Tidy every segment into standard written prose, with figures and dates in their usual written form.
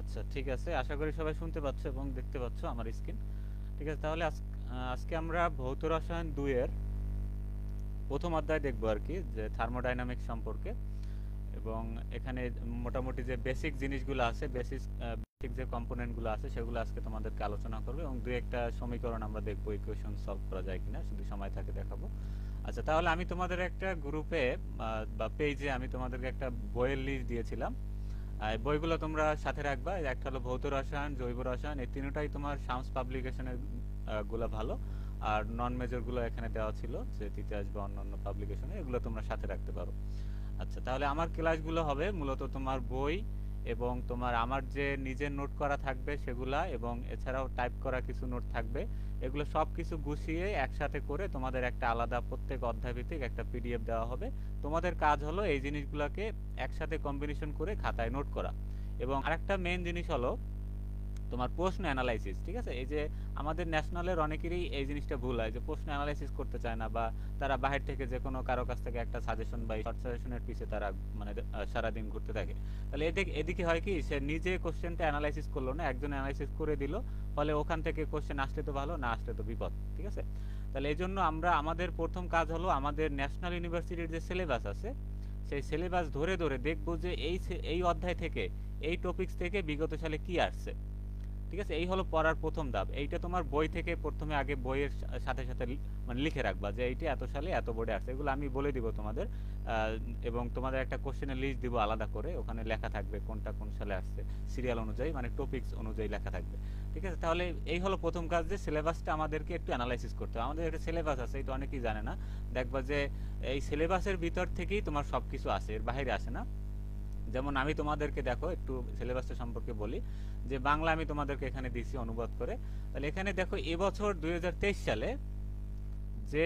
আচ্ছা, ঠিক আছে। আশা করি সবাই শুনতে পাচ্ছ এবং দেখতে পাচ্ছ আমার স্ক্রিন। ঠিক আছে, তাহলে আজকে আমরা ভৌত রসায়ন ২ এর প্রথম অধ্যায় দেখব আর কি, যে থার্মোডাইনামিক্স সম্পর্কে। এবং এখানে মোটামুটি যে বেসিক জিনিসগুলো আছে, বেসিক যে কম্পোনেন্টগুলো আছে সেগুলো আজকে তোমাদেরকে আলোচনা করবে, এবং দুই একটা সমীকরণ আমরা দেখবো, ইকুয়েশন সলভ করা যায় কিনা, যদি সময় থাকে দেখাবো। আচ্ছা, তাহলে আমি তোমাদের একটা গ্রুপে বা পেজে আমি তোমাদেরকে একটা বইয়ের লিস্ট দিয়েছিলাম। এই বইগুলো তোমরা সাথে রাখবা। এই একটা হলো ভৌত রসায়ন, জৈব রসায়ন, এই তিনটাই তোমার শামস পাবলিকেশনের গুলো ভালো। আর নন মেজর গুলো এখানে দেওয়া ছিল, যে তিতাস বা অন্যান্য পাবলিকেশনে, এগুলো তোমরা সাথে রাখতে পারো। আচ্ছা, তাহলে আমার ক্লাসগুলো হবে মূলত তোমার বই এবং তোমার আমার যে নিজের নোট করা থাকবে সেগুলা, এবং এছাড়াও টাইপ করা কিছু নোট থাকবে। এগুলো সব কিছু গুছিয়ে একসাথে করে তোমাদের একটা আলাদা প্রত্যেক অধ্যায় ভিত্তিক একটা পিডিএফ দেওয়া হবে। তোমাদের কাজ হলো এই জিনিসগুলোকে একসাথে কম্বিনেশন করে খাতায় নোট করা। এবং আরেকটা মেইন জিনিস হলো তোমার প্রশ্ন অ্যানালাইসিস। ঠিক আছে, এই যে আমাদের ন্যাশনালের অনেকেরই এই জিনিসটা ভুল হয়, যে প্রশ্ন অ্যানালাইসিস করতে চায় না, বা তারা বাহির থেকে যে কোনো কারো কাছ থেকে একটা সাজেশন বা শর্ট সাজেশনের পিছে তারা মানে সারাদিন ঘুরতে থাকে। তাহলে এদিকে হয় কি, সে নিজে কোশ্চেনটা অ্যানালাইসিস করলো না, একজন অ্যানালাইসিস করে দিল। ফলে ওখান থেকে কোশ্চেন আসলে তো ভালো, না আসলে তো বিপদ। ঠিক আছে, তাহলে এই জন্য আমরা আমাদের প্রথম কাজ হলো আমাদের ন্যাশনাল ইউনিভার্সিটির যে সিলেবাস আছে সেই সিলেবাস ধরে ধরে দেখবো যে এই অধ্যায় থেকে, এই টপিকস থেকে বিগত সালে কি আসছে। ঠিক আছে, এই হলো পড়ার প্রথম ধাপ। এইটা তোমার বই থেকে প্রথমে আগে বইয়ের সাথে সাথে মানে লিখে রাখবা, যে এইটা এত সালে এত বোর্ডে আসছে, এগুলো আমি বলে দিব তোমাদের। এবং তোমাদের একটা কোশ্চেনের লিস্ট দিব আলাদা করে, ওখানে লেখা থাকবে কোনটা কোন সালে আসছে, সিরিয়াল অনুযায়ী, মানে টপিকস অনুযায়ী লেখা থাকবে। ঠিক আছে, তাহলে এই হলো প্রথম কাজ, যে সিলেবাসটা আমাদেরকে একটু অ্যানালাইসিস করতে হবে। আমাদের একটা সিলেবাস আছে, এটা অনেকেই জানে না। দেখবা যে এই সিলেবাসের ভিতর থেকেই তোমার সব কিছু আসে, এর বাইরে আসে না। যেমন আমি তোমাদেরকে দেখো একটু সিলেবাসটা সম্পর্কে বলি, যে বাংলা আমি তোমাদেরকে এখানে দিছি অনুবাদ করে। তাহলে এখানে দেখো এবছর ২০২৩ সালে যে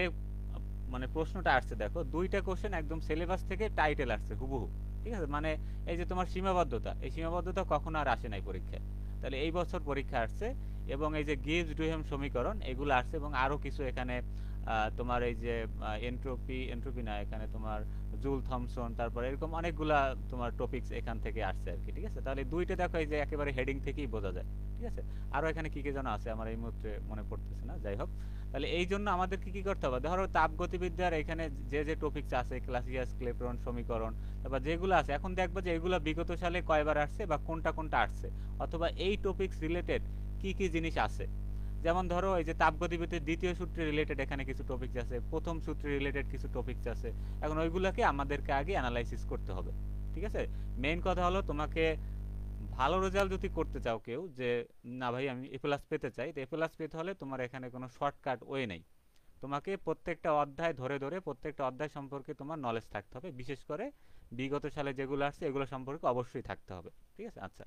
মানে প্রশ্নটা আসছে, দেখো দুইটা কোশ্চেন একদম সিলেবাস থেকে টাইটেল আসছে হুবহু। ঠিক আছে, মানে এই যে তোমার সীমাবদ্ধতা, এই সীমাবদ্ধতা কখনো আর আসে নাই পরীক্ষায়, তাহলে এই বছর পরীক্ষা আসছে। এবং এই যে গিভস ডুহেম সমীকরণ এগুলো আসছে, এবং আরো কিছু এখানে তোমার এই যে এন্ট্রপি না, এখানে তোমার জুল থমসন, তারপর এরকম অনেকগুলা তোমার টপিকস এখান থেকে আসছে আর কি। ঠিক আছে, তাহলে দুইটা দেখো এই যে একেবারে হেডিং থেকেই বোঝা যায়। ঠিক আছে, আরো এখানে কি কি যেন আছে আমার এই মুহূর্তে মনে পড়তেছে না, যাই হোক। তাহলে এই জন্য আমাদেরকে কি করতে হবে, ধরো তাপগতিবিদ্যার এখানে যে যে টপিকস আছে, ক্লাসিয়াস ক্লেপরন সমীকরণ, তারপর যেগুলো আছে, এখন দেখবো যে এগুলো বিগত সালে কয়বার আসছে বা কোনটা কোনটা আসছে, অথবা এই টপিকস রিলেটেড কি কি জিনিস আছে। যেমন ধরো এই যে তাপগতিবিদ্যার দ্বিতীয় সূত্রে রিলেটেড এখানে কিছু টপিকস আছে, প্রথম সূত্রে রিলেটেড কিছু টপিকস আছে। এখন ওইগুলোকে আমাদেরকে আগে অ্যানালাইসিস করতে হবে। ঠিক আছে, মেইন কথা হলো তোমাকে ভালো রেজাল্ট যদি করতে চাও কেউ, যে না ভাই আমি এ প্লাস পেতে চাই, তো এ প্লাস পেতে হলে তোমার এখানে কোনো শর্টকাট ওয়ে নেই। তোমাকে প্রত্যেকটা অধ্যায় ধরে ধরে প্রত্যেকটা অধ্যায় সম্পর্কে তোমার নলেজ থাকতে হবে, বিশেষ করে বিগত সালে যেগুলো আসছে এগুলো সম্পর্কে অবশ্যই থাকতে হবে। ঠিক আছে, আচ্ছা।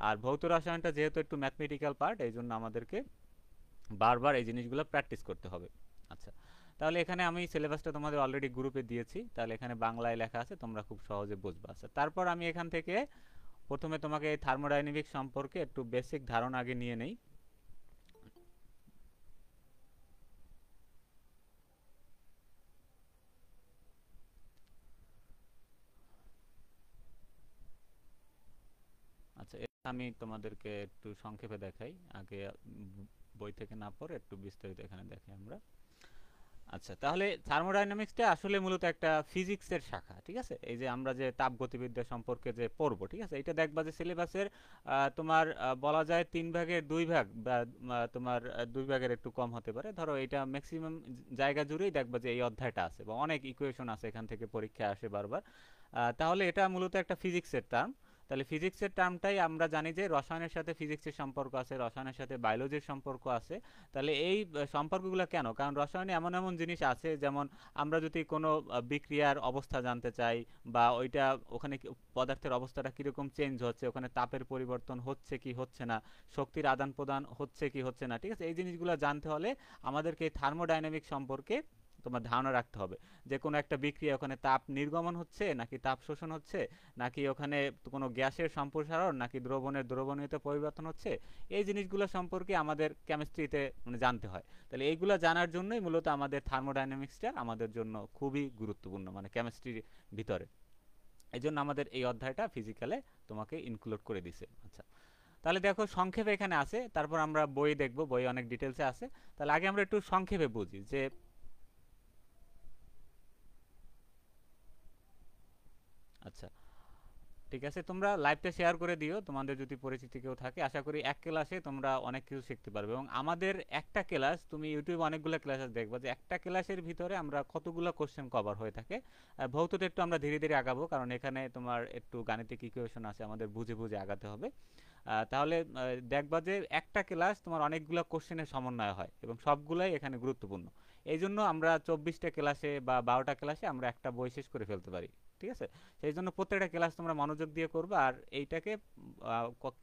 আর ভৌত রসায়নটা যেহেতু একটু ম্যাথমেটিক্যাল পার্ট, এই জন্য আমাদেরকে বারবার এই জিনিসগুলো প্র্যাকটিস করতে হবে। আচ্ছা, তাহলে এখানে আমি সিলেবাসটা তোমাদের অলরেডি গ্রুপে দিয়েছি, তাহলে এখানে বাংলায় লেখা আছে, তোমরা খুব সহজে বুঝবা। আচ্ছা, তারপর আমি এখান থেকে প্রথমে তোমাকে এই থার্মোডাইনামিক্স সম্পর্কে একটু বেসিক ধারণা আগে নিয়ে নেই। আচ্ছা, এটা আমি তোমাদেরকে একটু সংক্ষেপে দেখাই আগে, বই থেকে না পড়ে একটু বিস্তারিত এখানে দেখাই আমরা। আচ্ছা, তাহলে থার্মোডাইনামিক্সটা আসলে মূলত একটা ফিজিক্সের শাখা। ঠিক আছে, এই যে আমরা যে তাপগতিবিদ্যা সম্পর্কে যে পড়বো, ঠিক আছে, এটা দেখবা যে সিলেবাসের তোমার বলা যায় 3 ভাগের 2 ভাগ, বা তোমার 2 ভাগের একটু কম হতে পারে। ধরো এটা ম্যাক্সিমাম জায়গা জুড়েই দেখবা যে এই অধ্যায়টা আছে, বা অনেক ইকুয়েশন আছে এখান থেকে পরীক্ষা আসে বারবার। তাহলে এটা মূলত একটা ফিজিক্সের টার্ম। তাহলে ফিজিক্সের টার্মটাই আমরা জানি যে রসায়নের সাথে ফিজিক্সের সম্পর্ক আছে, রসায়নের সাথে বায়োলজির সম্পর্ক আছে। তাহলে এই সম্পর্কগুলো কেন, কারণ রসায়নে এমন এমন জিনিস আছে, যেমন আমরা যদি কোনো বিক্রিয়ার অবস্থা জানতে চাই, বা ওইটা ওখানে পদার্থের অবস্থাটা কীরকম চেঞ্জ হচ্ছে, ওখানে তাপের পরিবর্তন হচ্ছে কি হচ্ছে না, শক্তির আদান প্রদান হচ্ছে কি হচ্ছে না, ঠিক আছে, এই জিনিসগুলো জানতে হলে আমাদেরকে এই থার্মোডাইনামিক সম্পর্কে তোমার ধারণা রাখতে হবে। যে কোনো একটা বিক্রিয়া, ওখানে তাপ নির্গমন হচ্ছে নাকি তাপ শোষণ হচ্ছে, নাকি ওখানে কোনো গ্যাসের সম্প্রসারণ নাকি দ্রবণের দ্রবণীয়তা পরিবর্তন হচ্ছে, এই জিনিসগুলো সম্পর্কে আমাদের কেমিস্ট্রিতে মানে জানতে হয়। তাহলে এইগুলো জানার জন্যই মূলত আমাদের থার্মোডাইনামিক্সটা আমাদের জন্য খুবই গুরুত্বপূর্ণ, মানে কেমিস্ট্রির ভিতরে। এই জন্য আমাদের এই অধ্যায়টা ফিজিক্যালে তোমাকে ইনক্লুড করে দিছে। আচ্ছা, তাহলে দেখো সংক্ষেপে এখানে আছে, তারপর আমরা বই দেখব, বই অনেক ডিটেলসে আছে। তাহলে আগে আমরা একটু সংক্ষেপে বুঝি যে আচ্ছা ঠিক আছে, তোমরা লাইভটা শেয়ার করে দিও তোমাদের যদি পরিচিতি কেউ থাকে। আশা করি এক ক্লাসে তোমরা অনেক কিছু শিখতে পারবে। এবং আমাদের একটা ক্লাস, তুমি ইউটিউবে অনেকগুলো ক্লাস দেখবা যে একটা ক্লাসের ভিতরে আমরা কতগুলো কোশ্চেন কভার হয়ে থাকে। ভৌতটা একটু আমরা ধীরে ধীরে আগাবো, কারণ এখানে তোমার একটু গাণিতিক ইকুয়েশন আছে, আমাদের বুঝে বুঝে আগাতে হবে। তাহলে দেখবা যে একটা ক্লাস তোমার অনেকগুলো কোশ্চেনের সমন্বয় হয় এবং সবগুলোই এখানে গুরুত্বপূর্ণ। এই জন্য আমরা 24টা ক্লাসে বা 12টা ক্লাসে আমরা একটা বই শেষ করে ফেলতে পারি। ঠিক আছে, সেই জন্য প্রত্যেকটা ক্লাস তোমরা মনোযোগ দিয়ে করবে, আর এইটাকে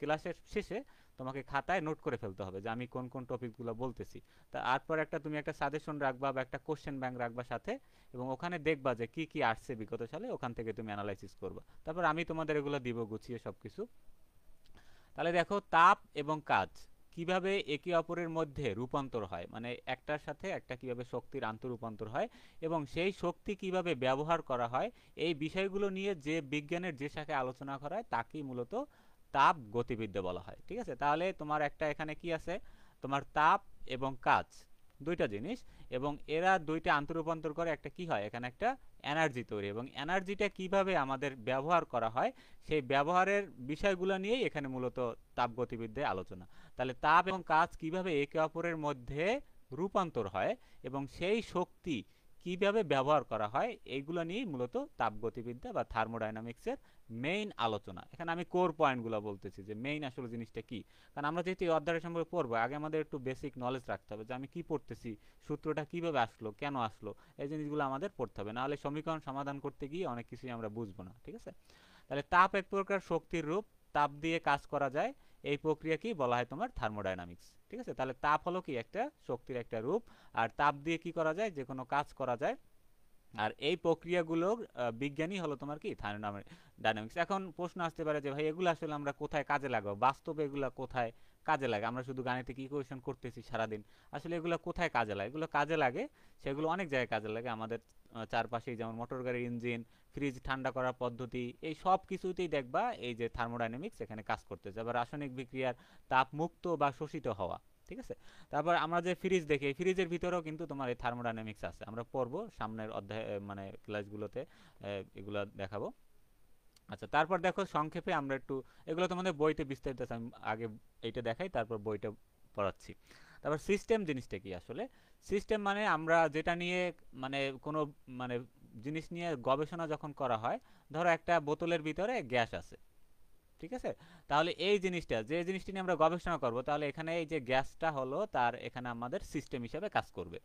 ক্লাসের শেষে তোমাকে খাতায় নোট করে ফেলতে হবে যে আমি কোন কোন টপিকগুলো বলতেছি। তারপর একটা তুমি একটা সাজেশন রাখবা বা একটা কোশ্চেন ব্যাংক রাখবা সাথে, এবং ওখানে দেখবা যে কি কি আসছে বিগত সালে, ওখান থেকে তুমি অ্যানালাইসিস করবা। তারপর আমি তোমাদের এগুলো দিব গুছিয়ে সব কিছু। তাহলে দেখো, তাপ এবং কাজ কিভাবে একে অপরের মধ্যে রূপান্তর হয়, মানে একটার সাথে একটা কিভাবে শক্তির আন্তঃরূপান্তর হয় এবং সেই শক্তি কিভাবে ব্যবহার করা হয়, এই বিষয়গুলো নিয়ে যে বিজ্ঞানের যে শাখায় আলোচনা করা হয় তাকেই মূলত তাপ গতিবিদ্যা বলা হয়। ঠিক আছে, তাহলে তোমার একটা এখানে কি আছে, তোমার তাপ এবং কাজ দুইটা জিনিস, এবং এরা দুইটা আন্তঃরূপান্তর করে একটা কি হয়, এখানে একটা এনার্জি তৈরি, এবং এনার্জিটা কিভাবে আমাদের ব্যবহার করা হয় সেই ব্যবহারের বিষয়গুলো নিয়েই এখানে মূলত তাপগতিবিদ্যায় আলোচনা। তাহলে তাপ এবং কাজ কিভাবে একে অপরের মধ্যে রূপান্তর হয় এবং সেই শক্তি কিভাবে ব্যবহার করা হয়, এইগুলো নিয়েই মূলত তাপগতিবিদ্যা বা থার্মোডাইনামিক্সের মেইন আলোচনা। এখানে আমি কোর পয়েন্টগুলো বলতেছি যে মেইন আসলে জিনিসটা কি, কারণ আমরা যেহেতু এই অধ্যায়ের সম্পর্কে পড়বো, আগে আমাদের একটু বেসিক নলেজ রাখতে হবে যে আমি কি পড়তেছি, সূত্রটা কিভাবে আসলো, কেন আসলো, এই জিনিসগুলো আমাদের পড়তে হবে, নাহলে সমীকরণ সমাধান করতে গিয়ে অনেক কিছুই আমরা বুঝবো না। ঠিক আছে, তাহলে তাপ এক প্রকার শক্তির রূপ, তাপ দিয়ে কাজ করা যায়, এই প্রক্রিয়াকেই বলা হয় তোমার থার্মোডাইনামিক্স। ঠিক আছে, তাহলে তাপ হলো কি একটা শক্তির একটা রূপ, আর তাপ দিয়ে কি করা যায়, যে কোনো কাজ করা যায়, আর এই প্রক্রিয়াগুলোর বিজ্ঞানী হলো তোমার কি থার্মোডাইনামিক্স। এখন প্রশ্ন আসতে পারে যে ভাই এগুলো আসলে আমরা কোথায় কাজে লাগাবো, বাস্তবে এগুলো কোথায় কাজে লাগে, আমরা শুধু গাণিতিক ইকুয়েশন করতেছি সারাদিন, আসলে এগুলো কোথায় কাজে লাগে? এগুলো কাজে লাগে, সেগুলো অনেক জায়গায় কাজে লাগে আমাদের চারপাশেই, যেমন মোটর গাড়ির ইঞ্জিন, ফ্রিজ ঠান্ডা করার পদ্ধতি, এই সব কিছুতেই দেখবা এই যে থার্মোডাইনামিক্স এখানে কাজ করতেছে। আবার রাসায়নিক বিক্রিয়ার তাপ মুক্ত বা শোষিত হওয়া। ঠিক আছে, তারপর আমরা যে ফ্রিজ দেখি, এই ফ্রিজের ভিতরেও কিন্তু তোমার এই থার্মোডাইনামিক্স আছে, আমরা পড়বো সামনের অধ্যায় মানে ক্লাসগুলোতে এগুলো দেখাবো। আচ্ছা, তারপর দেখো সংক্ষেপে আমরা একটু, এগুলো তোমাদের বইতে বিস্তারিত আছে, আমি আগে এইটা দেখাই তারপর বইটা পড়াচ্ছি। তারপর সিস্টেম জিনিসটা কি আসলে, সিস্টেম মানে আমরা যেটা নিয়ে মানে কোনো মানে জিনিস নিয়ে গবেষণা যখন করা হয়, ধরো একটা বোতলের ভিতরে গ্যাস আছে, ঠিক আছে, তাহলে এই জিনিসটা যে জিনিসটা নিয়ে আমরা গবেষণা করব, তাহলে এখানে এই যে গ্যাসটা হলো তার এখানে আমাদের সিস্টেম হিসাবে কাজ করবে।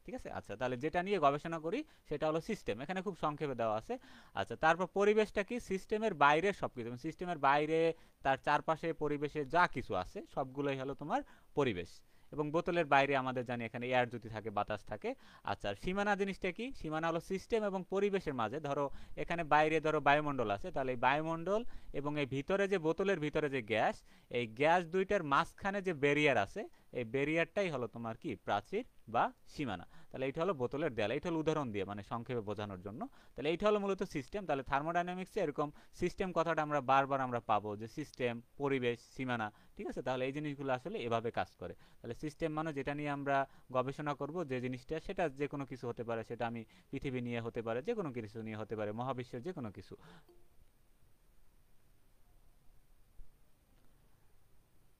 ঠিক আছে, আচ্ছা তাহলে যেটা নিয়ে গবেষণা করি সেটা হলো সিস্টেম, এখানে খুব সংক্ষেপে দেওয়া আছে। আচ্ছা, তারপর পরিবেশটা কি, সিস্টেমের বাইরে সব কিছু, সিস্টেমের বাইরে তার চারপাশে পরিবেশে যা কিছু আছে সবগুলোই হলো তোমার পরিবেশ। এবং বোতলের বাইরে আমাদের জানি এখানে এয়ার যদি থাকে, বাতাস থাকে। আচ্ছা, সীমানা জিনিসটা কি, সীমানা হলো সিস্টেম এবং পরিবেশের মাঝে, ধরো এখানে বাইরে ধরো বায়ুমণ্ডল আছে, তাহলে এই বায়ুমণ্ডল এবং এই ভিতরে যে বোতলের ভিতরে যে গ্যাস, এই গ্যাস দুইটার মাঝখানে যে ব্যারিয়ার আছে, এই ব্যারিয়ারটাই হলো তোমার কি প্রাচীর বা সীমানা। তাহলে এইটা হলো বোতলের দেয়াল, এইটা হলো উদাহরণ দিয়ে মানে সংক্ষেপে বোঝানোর জন্য। তাহলে এইটা হলো মূলত সিস্টেম। তাহলে থার্মোডাইনামিক্সে এরকম সিস্টেম কথাটা আমরা বারবার আমরা পাবো যে সিস্টেম, পরিবেশ, সীমানা। ঠিক আছে, তাহলে এই জিনিসগুলো আসলে এভাবে কাজ করে। তাহলে সিস্টেম মানে যেটা নিয়ে আমরা গবেষণা করব, যে জিনিসটা, সেটা যে কোনো কিছু হতে পারে, সেটা আমি পৃথিবী নিয়ে হতে পারে, যে কোনো কিছু নিয়ে হতে পারে, মহাবিশ্বের যে কোনো কিছু।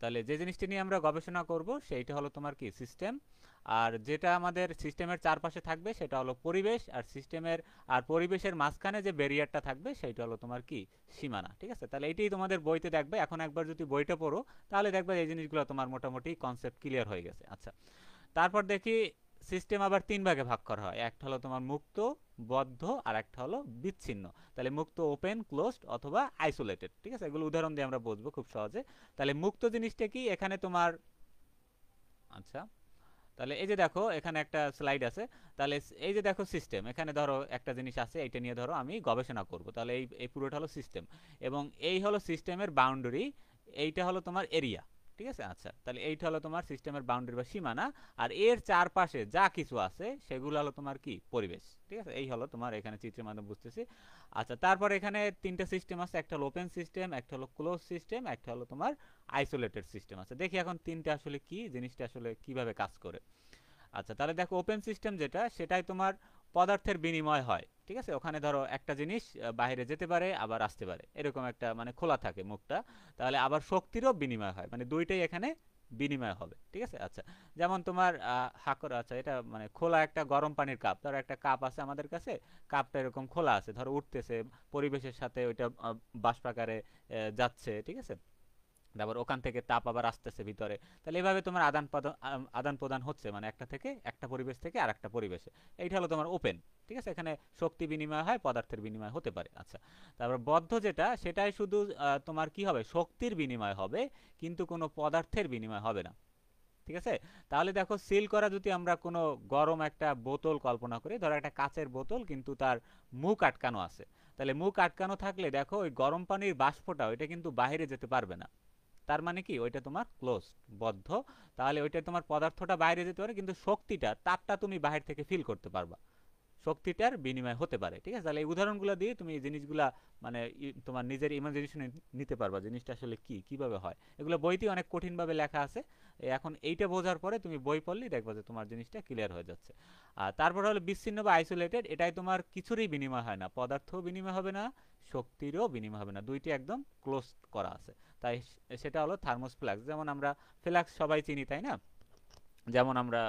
তাহলে যে জিনিসটি নিয়ে আমরা গবেষণা করব সেইটা হলো তোমার কি সিস্টেম, আর যেটা আমাদের সিস্টেমের চারপাশে থাকবে সেটা হলো পরিবেশ, আর সিস্টেমের আর পরিবেশের মাঝখানে যে ব্যারিয়ারটা থাকবে সেইটা হলো তোমার কি সীমানা। ঠিক আছে, তাহলে এইটাই তোমাদের বইতে দেখবে, এখন একবার যদি বইটা পড়ো তাহলে দেখবে এই জিনিসগুলো তোমার মোটামুটি কনসেপ্ট ক্লিয়ার হয়ে গেছে। আচ্ছা, তারপর দেখি সিস্টেম আবার তিন ভাগে ভাগ করা হয়, একটা হলো তোমার মুক্ত, বদ্ধ, আর একটা হলো বিচ্ছিন্ন। তাহলে মুক্ত ওপেন, ক্লোজড অথবা আইসোলেটেড। ঠিক আছে, এগুলো উদাহরণ দিয়ে আমরা বুঝবো খুব সহজে। তাহলে মুক্ত জিনিসটা কি, এখানে তোমার আচ্ছা, তাহলে এই যে দেখো এখানে একটা স্লাইড আছে, তাহলে এই যে দেখো সিস্টেম, এখানে ধরো একটা জিনিস আছে, এইটা নিয়ে ধরো আমি গবেষণা করব, তাহলে এই এই পুরোটা হলো সিস্টেম, এবং এই হলো সিস্টেমের বাউন্ডারি, এইটা হলো তোমার এরিয়া। ঠিক আছে। আচ্ছা, তাহলে এইটা হলো তোমার সিস্টেমের বাউন্ডারি বা সীমানা, আর এর চারপাশে যা কিছু আছে সেগুলো হলো তোমার কি পরিবেশ। ঠিক আছে, এই হলো তোমার এখানে চিত্রের মাধ্যমে বুঝতেছি। আচ্ছা, তারপর এখানে তিনটা সিস্টেম আছে, একটা হলো ওপেন সিস্টেম, একটা হলো ক্লোজ সিস্টেম, একটা হলো তোমার আইসোলেটেড সিস্টেম আছে। দেখি এখন তিনটা আসলে কি, জিনিসটা আসলে কিভাবে কাজ করে। আচ্ছা, তাহলে দেখো ওপেন সিস্টেম যেটা, সেটাই তোমার পদার্থের বিনিময় হয়। ঠিক আছে, ওখানে ধরো একটা জিনিস বাইরে যেতে পারে আবার আসতে পারে, এরকম একটা মানে খোলা থাকে মুখটা। তাহলে আবার শক্তিরও বিনিময় হয়, মানে দুইটাই এখানে বিনিময় হবে। ঠিক আছে। আচ্ছা, যেমন তোমার হাকর, আচ্ছা এটা মানে খোলা একটা গরম পানির কাপ, ধরো একটা কাপ আছে আমাদের কাছে, কাপটা এরকম খোলা আছে, ধরো উঠতেছে পরিবেশের সাথে ওইটা বাষ্পাকারে যাচ্ছে। ঠিক আছে, তারপর ওখান থেকে তাপ আবার আসতেছে ভিতরে। তাহলে এভাবে তোমার আদান প্রদান হচ্ছে, মানে একটা থেকে একটা পরিবেশ থেকে আর একটা পরিবেশে। এইটা হলো তোমার ওপেন। ঠিক আছে, এখানে শক্তি বিনিময় হয়, পদার্থের বিনিময় হতে পারে। আচ্ছা, তারপর বদ্ধ যেটা, সেটাই শুধু তোমার কি হবে, শক্তির বিনিময় হবে, কিন্তু কোনো পদার্থের বিনিময় হবে না। ঠিক আছে, তাহলে দেখো সিল করা, যদি আমরা কোনো গরম একটা বোতল কল্পনা করি, ধরো একটা কাচের বোতল কিন্তু তার মুখ আটকানো আছে, তাহলে মুখ আটকানো থাকলে দেখো ওই গরম পানির বাষ্পটা ওইটা কিন্তু বাইরে যেতে পারবে না। তার মানে কি ওইটা তোমার ক্লোজ, বদ্ধ। তাহলে ওইটা তোমার পদার্থটা বাইরে যেতে পারে, কিন্তু শক্তিটা, তাপটা তুমি বাহির থেকে ফিল করতে পারবা, শক্তিটার বিনিময় হতে পারে। ঠিক আছে, তাহলে এই উদাহরণগুলো দিয়ে তুমি এই জিনিসগুলা মানে তোমার নিজের ইমাজিনেশনে নিতে পারবা জিনিসটা আসলে কি, কিভাবে হয়। এগুলো বইতে অনেক কঠিনভাবে লেখা আছে, এখন এইটা বোঝার পরে তুমি বই পড়লেই দেখবা যে তোমার জিনিসটা ক্লিয়ার হয়ে যাচ্ছে। আর তারপর হলো বিচ্ছিন্ন বা আইসোলেটেড, এটাই তোমার কিছুরই বিনিময় হয় না, পদার্থও বিনিময় হবে না, শক্তিরও বিনিময় হবে না, দুইটি একদম ক্লোজ করা আছে। তাই সেটা হলো থার্মোস ফ্লাক্স। যেমন আমরা ফ্লাক্স সবাই চিনি, তাই না? যেমন আমরা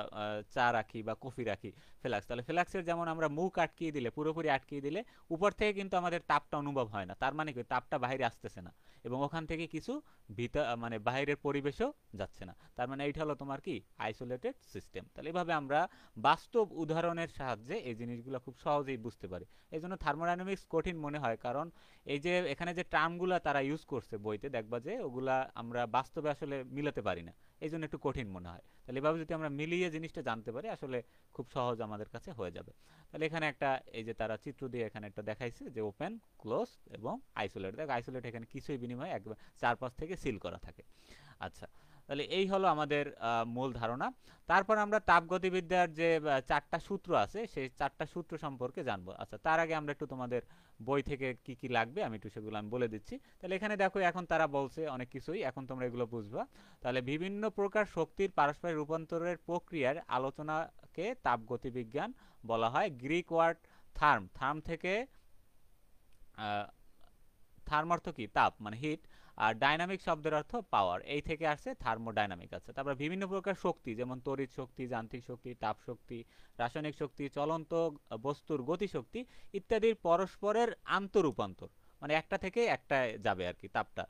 চা রাখি বা কফি রাখি, ফ্লাক্স। তাহলে ফ্লাক্সের যেমন আমরা মুখ আটকিয়ে দিলে, পুরোপুরি আটকিয়ে দিলে উপর থেকে কিন্তু আমাদের তাপটা অনুভব হয় না, তার মানে কি তাপটা বাইরে আসতেছে না, এবং ওখান থেকে কিছু ভিতর মানে বাইরের পরিবেশও যাচ্ছে না, তার মানে এইটা হলো তোমার কি আইসোলেটেড সিস্টেম। তাহলে এইভাবে আমরা বাস্তব উদাহরণের সাহায্যে এই জিনিসগুলো খুব সহজেই বুঝতে পারি। এই জন্য থার্মোডাইনামিক্স কঠিন মনে হয়, কারণ এই যে এখানে যে টার্মগুলো তারা ইউজ করছে বইতে, দেখবা যে ওগুলা আমরা বাস্তবে আসলে মিলাতে পারি না, এই জন্য একটু কঠিন মনে হয়। তাহলে এভাবে যদি আমরা মিলিয়ে জিনিসটা জানতে পারি, আসলে খুব সহজ আমাদের কাছে হয়ে যাবে। তাহলে এখানে একটা, এই যে তারা চিত্র দিয়ে এখানে একটা দেখাইছে যে ওপেন, ক্লোজ এবং আইসোলেট। দেখ আইসোলেট এখানে কিছুই বিনিময়, একবার চারপাশ থেকে সিল করা থাকে। আচ্ছা, তাহলে এই হলো আমাদের মূল ধারণা। তারপর আমরা তাপগতিবিদ্যার যে চারটা সূত্র আছে, সেই চারটা সূত্র সম্পর্কে জানবো। আচ্ছা, তার আগে আমরা একটু তোমাদের বই থেকে কি কি লাগবে আমি একটু সেগুলো আমি বলে দিচ্ছি। তাহলে এখানে দেখো এখন তারা বলছে অনেক কিছুই, এখন তোমরা এগুলো বুঝবা। তাহলে বিভিন্ন প্রকার শক্তির পারস্পরিক রূপান্তরের প্রক্রিয়ার আলোচনাকে তাপগতিবিজ্ঞান বলা হয়। গ্রিক ওয়ার্ড থার্ম, থার্ম থেকে থার্ম অর্থ কি তাপ, মানে হিট, আর ডাইনামিক শব্দের অর্থ পাওয়ার, এই থেকে আসছে থার্মোডাইনামিক। আছে তারপর বিভিন্ন প্রকার শক্তি, যেমন তড়িৎ শক্তি, যান্ত্রিক শক্তি, তাপ শক্তি, রাসায়নিক শক্তি, চলন্ত বস্তুর গতিশক্তি ইত্যাদির পরস্পরের আন্তঃরূপান্তর, মানে একটা থেকে একটা যাবে আর কি তাপটা,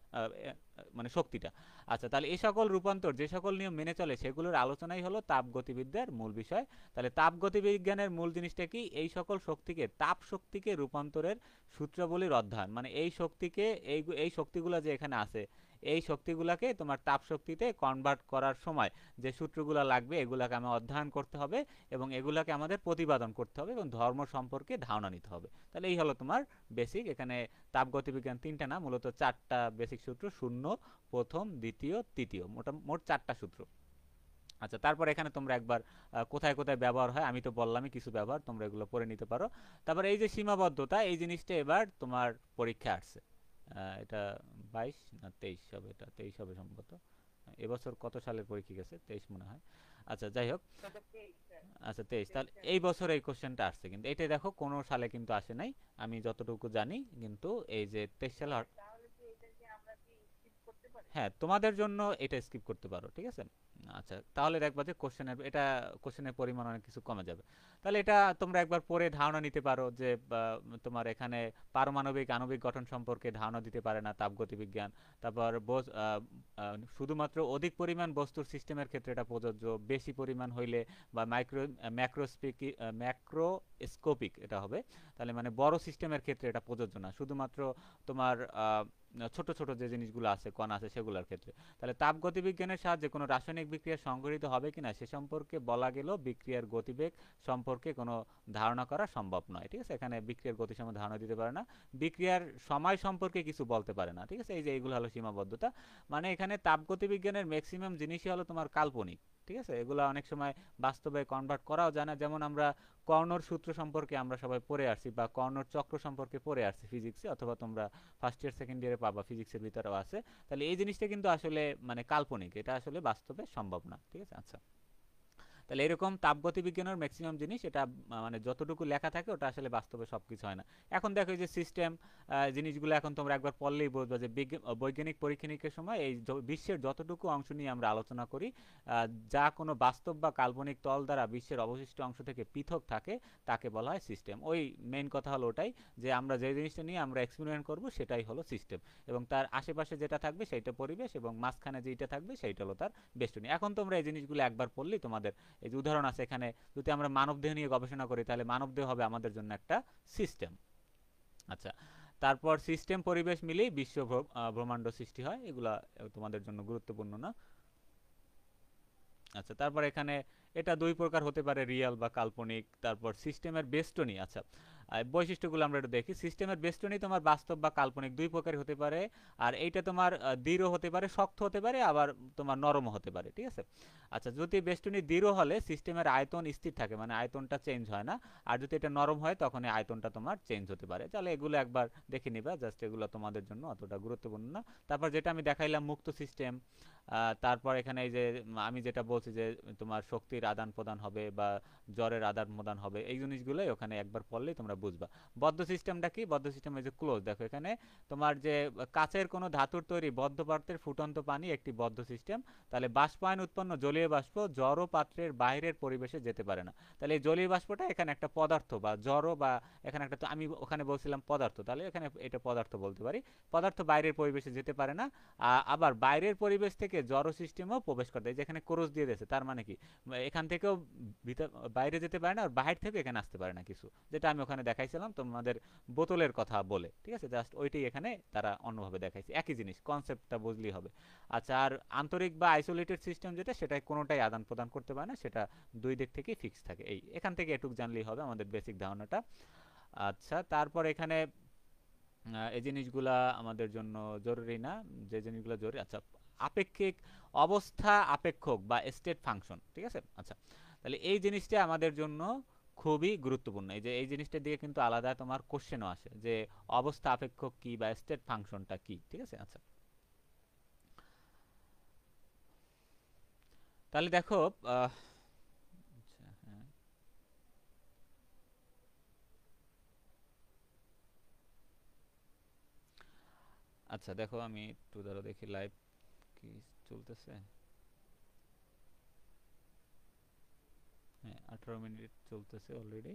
মানে শক্তিটা। আচ্ছা, তাহলে এই সকল রূপান্তর যে সকল নিয়ম মেনে চলে সেগুলোর আলোচনাই হলো তাপগতিবিদ্যার মূল বিষয়। তাহলে তাপগতিবিজ্ঞানের মূল জিনিসটা কি, এই সকল শক্তিকে, তাপ শক্তিকে রূপান্তরের সূত্রাবলীর অধ্যয়ন, মানে এই শক্তিকে, এই শক্তিগুলো যে এখানে আছে, এই শক্তিগুলোকে তোমার তাপ শক্তিতে কনভার্ট করার সময় যে সূত্রগুলো লাগবে এগুলাকে আমি অধ্যয়ন করতে হবে, এবং এগুলাকে আমাদের প্রতিপাদন করতে হবে, এবং ধর্ম সম্পর্কে ধারণা নিতে হবে। তাহলে এই হলো তোমার বেসিক। এখানে তাপগতিবিজ্ঞান তিনটা না, মূলত চারটা বেসিক সূত্র, শূন্য, প্রথম, দ্বিতীয়, তৃতীয়, মোট চারটা সূত্র। আচ্ছা, তারপর এখানে তোমরা একবার কোথায় কোথায় ব্যবহার হয় আমি তো বললামই কিছু ব্যবহার, তোমরা এগুলো পড়ে নিতে পারো। তারপর এই যে সীমাবদ্ধতা, এই জিনিসটা এবার তোমার পরীক্ষা আসছে। এটা 22 না 23 হবে, এটা 23 হবে সম্ভবত। এবছর কত সালের পরীক্ষা গেছে, 23 মনে হয়। আচ্ছা, যাই হোক। আচ্ছা, 23, তাহলে এই বছর এই কোশ্চেনটা আসছে, কিন্তু এটা দেখো কোনো সালে কিন্তু আসে নাই আমি যতটুকু জানি, কিন্তু এই যে 23 সালে হ্যাঁ, তোমাদের জন্য এটা স্কিপ করতে পারো, ঠিক আছে। আচ্ছা, তাহলে দেখবা যে এটা কোশ্চেনের পরিমাণ অনেক কিছু কমে যাবে। তাহলে এটা তোমরা একবার পড়ে ধারণা নিতে পারো যে তোমার এখানে পারমাণবিক আণবিক গঠন সম্পর্কে ধারণা দিতে পারে না তাপগতিবিজ্ঞান। তারপর শুধুমাত্র অধিক পরিমাণ বস্তুর সিস্টেমের ক্ষেত্রে এটা প্রযোজ্য, বেশি পরিমাণ হইলে বা ম্যাক্রোস্কোপিক এটা হবে, তাহলে মানে বড় সিস্টেমের ক্ষেত্রে এটা প্রযোজ্য না। শুধুমাত্র তোমার ছোট ছোট যে জিনিসগুলো আছে, কণা আছে, সেগুলোর ক্ষেত্রে। তাহলে তাপগতিবিজ্ঞানের সাহায্যে কোনো রাসায়নিক বিক্রিয়া সংঘটিত হবে কিনা সে সম্পর্কে বলা গেলেও বিক্রিয়ার গতিবেগ সম্পর্কে কোনো ধারণা করা সম্ভব নয়। ঠিক আছে, এখানে বিক্রিয়ার গতি সম্বন্ধে ধারণা দিতে পারে না, বিক্রিয়ার সময় সম্পর্কে কিছু বলতে পারে না। ঠিক আছে, এই যে এইগুলো হলো সীমাবদ্ধতা। মানে এখানে তাপগতিবিজ্ঞানের ম্যাক্সিমাম জিনিসই হলো তোমার কাল্পনিক। ঠিক আছে, এগুলো অনেক সময় বাস্তবে কনভার্ট করাও যায় না। যেমন আমরা কর্ণর সূত্র সম্পর্কে আমরা সবাই পড়ে আসছি, বা কর্ণর চক্র সম্পর্কে পড়ে আসছি ফিজিক্সে, অথবা তোমরা ফার্স্ট ইয়ার সেকেন্ড ইয়ারে পাবা, ফিজিক্সের ভিতরেও আছে। তাহলে এই জিনিসটা কিন্তু আসলে মানে কাল্পনিক, এটা আসলে বাস্তবে সম্ভব না। ঠিক আছে, আচ্ছা। তাহলে এরকম তাপগতিবিজ্ঞানের ম্যাক্সিমাম জিনিস এটা মানে যতটুকু লেখা থাকে ওটা আসলে বাস্তবে সব কিছু হয় না। এখন দেখো যে সিস্টেম জিনিসগুলো এখন তোমরা একবার পড়লেই বুঝবা যে বৈজ্ঞানিক পরীক্ষা নিরীক্ষার সময় এই বিশ্বের যতটুকু অংশ নিয়ে আমরা আলোচনা করি, যা কোনো বাস্তব বা কাল্পনিক তল দ্বারা বিশ্বের অবশিষ্ট অংশ থেকে পৃথক থাকে, তাকে বলা হয় সিস্টেম। ওই মেইন কথা হলো ওটাই, যে আমরা যে জিনিসটা নিয়ে আমরা এক্সপেরিমেন্ট করব সেটাই হলো সিস্টেম, এবং তার আশেপাশে যেটা থাকবে সেইটা পরিবেশ, এবং মাঝখানে যেটা থাকবে সেইটা হলো তার বেষ্টনী। এখন তোমরা এই জিনিসগুলো একবার পড়লেই তোমাদের, এই যে উদাহরণ আছে এখানে, যদি আমরা মানবদেহ নিয়ে গবেষণা করি তাহলে মানবদেহ হবে আমাদের জন্য একটা সিস্টেম। আচ্ছা, তারপর সিস্টেম পরিবেশ মিলেই বিশ্ব ব্রহ্মাণ্ড সৃষ্টি হয়, এগুলা তোমাদের জন্য গুরুত্বপূর্ণ না। আচ্ছা, তারপর এখানে এটা দুই প্রকার হতে পারে, রিয়েল বা কাল্পনিক। তারপর সিস্টেমের বেষ্টনী, আচ্ছা বৈশিষ্ট্যগুলো আমরা একটু দেখি। সিস্টেমের বেষ্টনী তোমার বাস্তব বা কাল্পনিক দুই প্রকারই হতে পারে, আর এইটা তোমার দৃঢ় হতে পারে, শক্ত হতে পারে, আবার তোমার নরম হতে পারে। ঠিক আছে, আচ্ছা যদি বেষ্টনী দৃঢ় হলে সিস্টেমের আয়তন স্থির থাকে, মানে আয়তনটা চেঞ্জ হয় না, আর যদি এটা নরম হয় তখন এই আয়তনটা তোমার চেঞ্জ হতে পারে। তাহলে এগুলো একবার দেখে নিবা, জাস্ট এগুলো তোমাদের জন্য অতটা গুরুত্বপূর্ণ না। তারপর যেটা আমি দেখাইলাম মুক্ত সিস্টেম, তারপর এখানে এই যে আমি যেটা বলছি যে তোমার শক্তির আদান প্রদান হবে বা জ্বরের আদান প্রদান হবে, এই জিনিসগুলোই ওখানে একবার পড়লেই তোমরা বুঝবা। বদ্ধ সিস্টেমটা কি? বদ্ধ সিস্টেম এই যে ক্লোজ, দেখো এখানে তোমার যে কাচের কোনো ধাতুর তৈরি বদ্ধ পাত্রের ফুটন্ত পানি একটি বদ্ধ সিস্টেম। তাহলে বাষ্পায়ন উৎপন্ন জলীয় বাষ্প জড় পাত্রের বাইরের পরিবেশে যেতে পারে না। তাহলে এই জলীয় বাষ্পটা এখানে একটা পদার্থ বা জড়, বা এখানে একটা, আমি ওখানে বলছিলাম পদার্থ, তাহলে এখানে এটা পদার্থ বলতে পারি। পদার্থ বাইরের পরিবেশে যেতে পারে না, আবার বাইরের পরিবেশ থেকে জড় সিস্টেমেও প্রবেশ করতে, যেখানে ক্রস দিয়ে দিয়েছে, তার মানে কি এখান থেকেও ভিতর বাইরে যেতে পারে না, আর বাহির থেকে এখানে আসতে পারে না কিছু, যেটা আমি ওখানে দেখাইছিলাম তোমাদের বোতলের কথা বলে। ঠিক আছে, জাস্ট ওইটাই এখানে তারা অন্যভাবে দেখাইছে, একই জিনিস, কনসেপ্টটা বুঝলেই হবে। আচ্ছা, আর আন্তরিক বা আইসোলেটেড সিস্টেম যেটা, সেটা কোনোটাই আদান প্রদান করতে পারে না, সেটা দুই দিক থেকেই ফিক্স থাকে। এই এখান থেকে এটুক জানলেই হবে আমাদের বেসিক ধারণাটা। আচ্ছা, তারপর এখানে এই জিনিসগুলা আমাদের জন্য জরুরি না, যে জিনিসগুলো জরুরি। আচ্ছা, আপেক্ষিক অবস্থা আপেক্ষক বা স্টেট ফাংশন। ঠিক আছে, আচ্ছা তাহলে এই জিনিসটা আমাদের জন্য খুবই গুরুত্বপূর্ণ। এই যে এই জিনিসটার দিকে কিন্তু আলাদা তোমার কোশ্চেনও আসে, যে অবস্থা আপেক্ষক কি বা স্টেট ফাংশনটা কি। ঠিক আছে, আচ্ছা তাহলে দেখো আচ্ছা, হ্যাঁ আচ্ছা, দেখো আমি একটু ধরো দেখি লাইভ কি চলতেছে। হ্যাঁ, 18 মিনিট চলতেছে অলরেডি।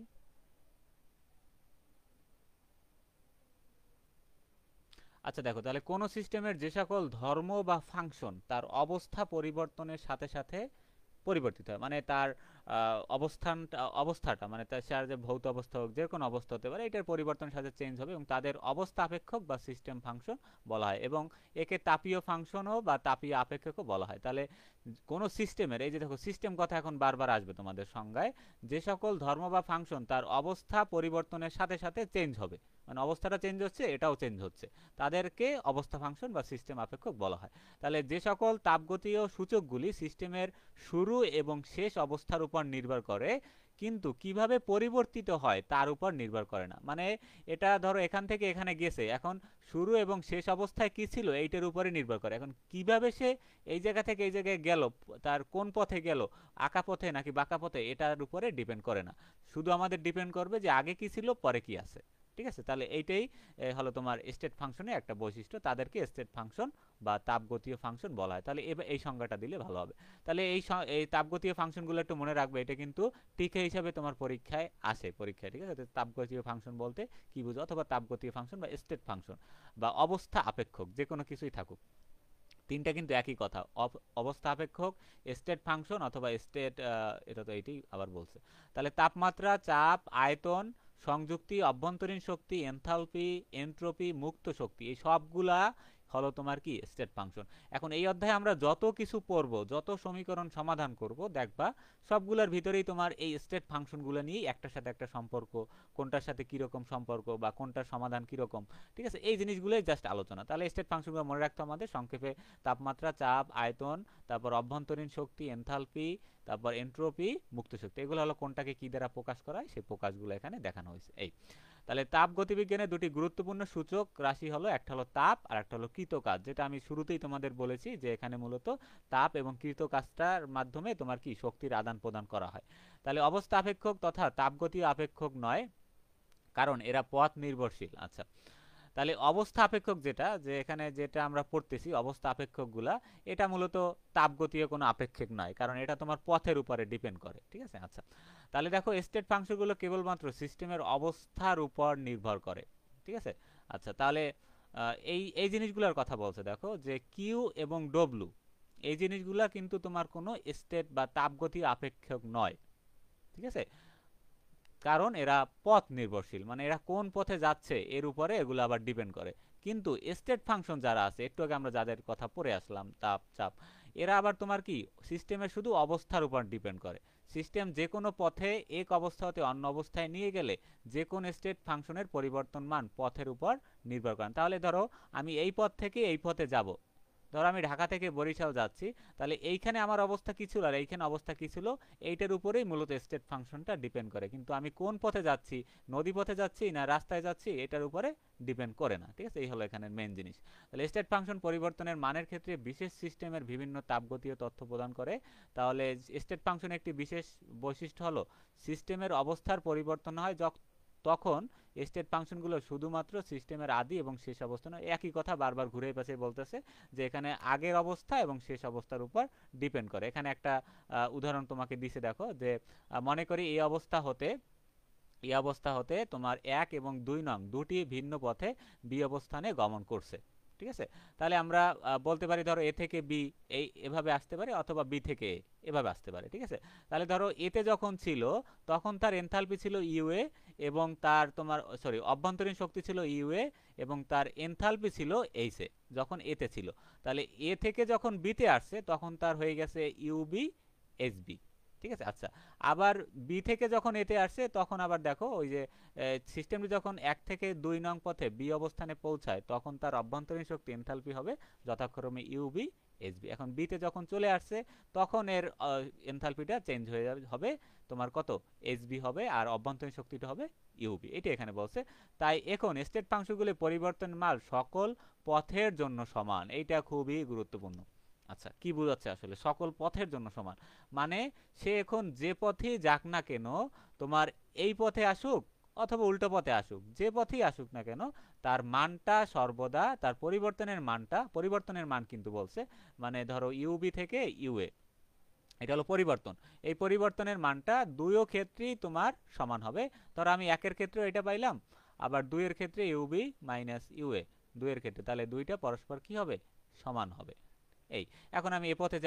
আচ্ছা দেখো, তাহলে কোন সিস্টেমের যে সকল ধর্ম বা ফাংশন তার অবস্থা পরিবর্তনের সাথে সাথে পরিবর্তিত হয়, মানে তার অবস্থাটা, মানে তার যে ভৌত অবস্থা হোক, যে কোনো অবস্থা হতে পারে, এটার পরিবর্তনের সাথে চেঞ্জ হবে, এবং তাদের অবস্থা আপেক্ষক বা সিস্টেম ফাংশন বলা হয়, এবং একে তাপীয় ফাংশনও বা তাপীয় আপেক্ষকও বলা হয়। তাহলে কোনো সিস্টেমের, এই যে দেখো সিস্টেম কথা এখন বারবার আসবে তোমাদের সংজ্ঞায়, যে সকল ধর্ম বা ফাংশন তার অবস্থা পরিবর্তনের সাথে সাথে চেঞ্জ হবে, মানে অবস্থাটা চেঞ্জ হচ্ছে, এটাও চেঞ্জ হচ্ছে, তাদেরকে অবস্থা ফাংশন বা সিস্টেম আপেক্ষক বলা হয়। তাহলে যে সকল তাপগতীয় সূচকগুলি সিস্টেমের শুরু এবং শেষ অবস্থার উপর নির্ভর করে, কিন্তু কিভাবে পরিবর্তিত হয় তার উপর নির্ভর করে না। মানে এটা ধরো এখান থেকে এখানে গেছে, এখন শুরু এবং শেষ অবস্থায় কি ছিল এইটার উপরে নির্ভর করে, এখন কিভাবে সে এই জায়গা থেকে এই জায়গায় গেল, তার কোন পথে গেল, আঁকা পথে নাকি বাঁকা পথে, এটার উপরে ডিপেন্ড করে না। শুধু আমাদের ডিপেন্ড করবে যে আগে কি ছিল পরে কি আছে। ঠিক আছে, তাহলে এইটাই হলো তোমার স্টেট ফাংশনের একটা বৈশিষ্ট্য, তাদেরকে স্টেট ফাংশন বা তাপগতীয় ফাংশন বলা হয়। তাহলে এই সংজ্ঞাটা দিলে ভালো হবে। তাহলে এই তাপগতীয় ফাংশনগুলো একটু মনে রাখবে, এটা কিন্তু টিকে হিসাবে তোমার পরীক্ষায় আসে, পরীক্ষায়। ঠিক আছে, তাপগতীয় ফাংশন বলতে কি বুঝো, অথবা তাপগতীয় ফাংশন বা স্টেট ফাংশন বা অবস্থা আপেক্ষক, যে কোনো কিছুই থাকুক, তিনটা কিন্তু একই কথা। অবস্থা আপেক্ষক, স্টেট ফাংশন অথবা স্টেট, এটা তো এইটাই আবার বলছে। তাহলে তাপমাত্রা, চাপ, আয়তন, সংযুক্তি, অভ্যন্তরীণ শক্তি, এনথালপি, এনট্রপি, মুক্ত শক্তি, এই সবগুলা হলো তোমার কি স্টেট ফাংশন। এখন এই অধ্যায়ে আমরা যত কিছু পড়বো, যত সমীকরণ সমাধান করব, দেখবা সবগুলোর ভিতরেই তোমার এই স্টেট ফাংশনগুলো নিয়েই একটার সাথে একটা সম্পর্ক, কোনটার সাথে কীরকম সম্পর্ক বা কোনটার সমাধান কীরকম, ঠিক আছে, এই জিনিসগুলোই জাস্ট আলোচনা। তাহলে স্টেট ফাংশনগুলো মনে রাখতে আমাদের সংক্ষেপে তাপমাত্রা, চাপ, আয়তন, তারপর অভ্যন্তরীণ শক্তি, এনথালপি, তারপর এন্ট্রপি, মুক্ত শক্তি, এগুলো হলো কোনটাকে কি দ্বারা প্রকাশ করা হয় সেই প্রকাশগুলো এখানে দেখানো হয়েছে। এই তাহলে তাপ গতিবিজ্ঞানের দুটি গুরুত্বপূর্ণ সূচক রাশি হলো, একটা হলো তাপ আর একটা হলো কৃতকাজ, যেটা আমি শুরুতেই তোমাদের বলেছি যে এখানে মূলত তাপ এবং কৃতকাজটার মাধ্যমে তোমার কি শক্তির আদান প্রদান করা হয়। তাহলে অবস্থা আপেক্ষক তথা তাপগতীয় আপেক্ষক নয়, কারণ এরা পথ নির্ভরশীল। আচ্ছা, তাহলে অবস্থা আপেক্ষক যেটা, যে এখানে যেটা আমরা পড়তেছি অবস্থা আপেক্ষকগুলা, এটা মূলত তাপগতীয় কোনো আপেক্ষক নয়, কারণ এটা তোমার পথের উপরে ডিপেন্ড করে, ঠিক আছে। আচ্ছা, তাহলে দেখো স্টেট ফাংশনগুলো কেবলমাত্র সিস্টেমের অবস্থার উপর নির্ভর করে, ঠিক আছে। আচ্ছা, তাহলে এই এই জিনিসগুলোর কথা বলছে, দেখো যে কিউ এবং ডব্লু, এই জিনিসগুলা কিন্তু তোমার কোনো স্টেট বা তাপগতীয় আপেক্ষক নয়, ঠিক আছে, কারণ এরা পথ নির্ভরশীল, মানে এরা কোন পথে যাচ্ছে এর উপরে এগুলো আবার ডিপেন্ড করে। কিন্তু স্টেট ফাংশন যারা আছে, একটু আগে আমরা যাদের কথা পড়ে আসলাম, তাপ, চাপ, এরা আবার তোমার কি সিস্টেমের শুধু অবস্থার উপর ডিপেন্ড করে। সিস্টেম যে কোনো পথে এক অবস্থা হতে অন্য অবস্থায় নিয়ে গেলে যে কোন স্টেট ফাংশনের পরিবর্তন মান পথের উপর নির্ভর করে। তাহলে ধরো আমি এই পথ থেকে এই পথে যাব, ধরো আমি ঢাকা থেকে বরিশাল যাচ্ছি, তাহলে এইখানে আমার অবস্থা কি ছিল আর এইখানে অবস্থা কি ছিল, এইটার উপরেই মূলত স্টেট ফাংশনটা ডিপেন্ড করে। কিন্তু আমি কোন পথে যাচ্ছি, নদী পথে যাচ্ছি না রাস্তায় যাচ্ছি, এটার উপরে ডিপেন্ড করে না, ঠিক আছে। এই হলো এখানে মেন জিনিস। তাহলে স্টেট ফাংশন পরিবর্তনের মানের ক্ষেত্রে বিশেষ সিস্টেমের বিভিন্ন তাপগতীয় তথ্য প্রদান করে। তাহলে স্টেট ফাংশনের একটি বিশেষ বৈশিষ্ট্য হলো সিস্টেমের অবস্থার পরিবর্তন হয় তখন স্টেট ফাংশনগুলো শুধুমাত্র সিস্টেমের আদি এবং শেষ অবস্থা নয়, একই কথা বারবার ঘুরে পেঁচে বলতেছে যে এখানে আগের অবস্থা এবং শেষ অবস্থার উপর ডিপেন্ড করে। এখানে একটা উদাহরণ তোমাকে দিছে, দেখো যে মনে করি এই অবস্থা হতে তোমার 1 এবং 2 নং দুটি ভিন্ন পথে বি অবস্থানে গমন করছে, ঠিক আছে। তাহলে আমরা বলতে পারি ধরো এ থেকে বি এভাবে আসতে পারে, অথবা বি থেকে এ এভাবে আসতে পারে, ঠিক আছে। তাহলে ধরো এতে যখন ছিল তখন তার এনথালপি ছিল ইউএ এবং তার তোমার অভ্যন্তরীণ শক্তি ছিল ইউএ এবং তার এনথালপি ছিল এইচএ যখন এতে ছিল। তাহলে এ থেকে যখন বিতে আসছে তখন তার হয়ে গেছে ইউবি এইচবি, ঠিক আছে। আচ্ছা, আবার বি থেকে যখন এতে আসছে তখন আবার দেখো ওই যে সিস্টেমটি যখন 1 থেকে 2 নং পথে বি অবস্থানে পৌঁছায় তখন তার অভ্যন্তরীণ শক্তি এনথালপি হবে যথাক্রমে ইউবি এইচবি। এখন বিতে যখন চলে আসছে তখন এর এনথালপিটা চেঞ্জ হয়ে হবে তোমার কত, এইচবি হবে, আর অভ্যন্তরীণ শক্তিটা হবে ইউবি, এটা এখানে বলছে। তাই এখন স্টেট ফাংশনগুলি পরিবর্তন মান সকল পথের জন্য সমান, এইটা খুবই গুরুত্বপূর্ণ। আচ্ছা, কি বোঝাচ্ছে আসলে সকল পথের জন্য সমান, মানে সে এখন যে পথেই যাক না কেন, তোমার এই পথে আসুক অথবা উল্টো পথে আসুক, যে পথেই আসুক না কেন, তার মানটা সর্বদা তার পরিবর্তনের মান কিন্তু বলছে, মানে ধরো ইউবি থেকে ইউএ, এটা হলো পরিবর্তন, এই পরিবর্তনের মানটা দুইও ক্ষেত্রেই তোমার সমান হবে। ধরো আমি একের ক্ষেত্রে এটা পাইলাম, আবার দুইয়ের ক্ষেত্রে ইউবি মাইনাস ইউএ, দুইয়ের ক্ষেত্রে, তাহলে দুইটা পরস্পর কি হবে, সমান হবে। এই এখন আমি এ পথে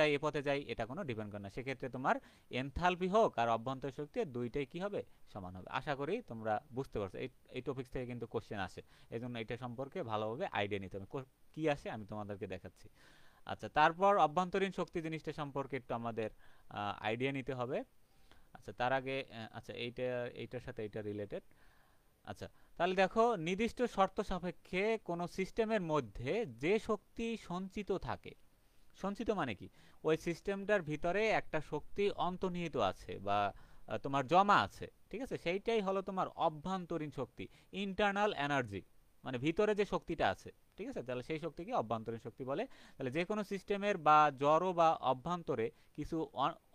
যাই, এটা কোনো ডিপেন্ড করে না, সেক্ষেত্রে তোমার এনথালপি হোক আর অভ্যন্তরীণ শক্তি দুইটাই কি হবে, সমান হবে। আশা করি তোমরা বুঝতে পারছো, এই টপিক থেকে কিন্তু কোশ্চেন আসে, এই জন্য এটা সম্পর্কে ভালোভাবে আইডিয়া নিতে হবে, কি আসে আমি তোমাদেরকে দেখাচ্ছি। আচ্ছা, তারপর অভ্যন্তরীণ শক্তি জিনিসটা সম্পর্কে একটু আমাদের আইডিয়া নিতে হবে। আচ্ছা, তার আগে আচ্ছা এইটার সাথে এইটা রিলেটেড। আচ্ছা, তাহলে দেখো নির্দিষ্ট শর্ত সাপেক্ষে কোনো সিস্টেমের মধ্যে যে শক্তি সঞ্চিত থাকে, সঞ্চিত মানে কি, ওই সিস্টেমটার ভিতরে একটা শক্তি অন্তর্নিহিত আছে বা তোমার জমা আছে, ঠিক আছে, সেইটাই হলো তোমার অভ্যন্তরীণ শক্তি, ইন্টারনাল এনার্জি, মানে ভিতরে যে শক্তিটা আছে, ঠিক আছে, তাহলে সেই শক্তিকে অভ্যন্তরীণ শক্তি বলে। তাহলে যে কোনো সিস্টেমের বা জড় বা অভ্যন্তরে কিছু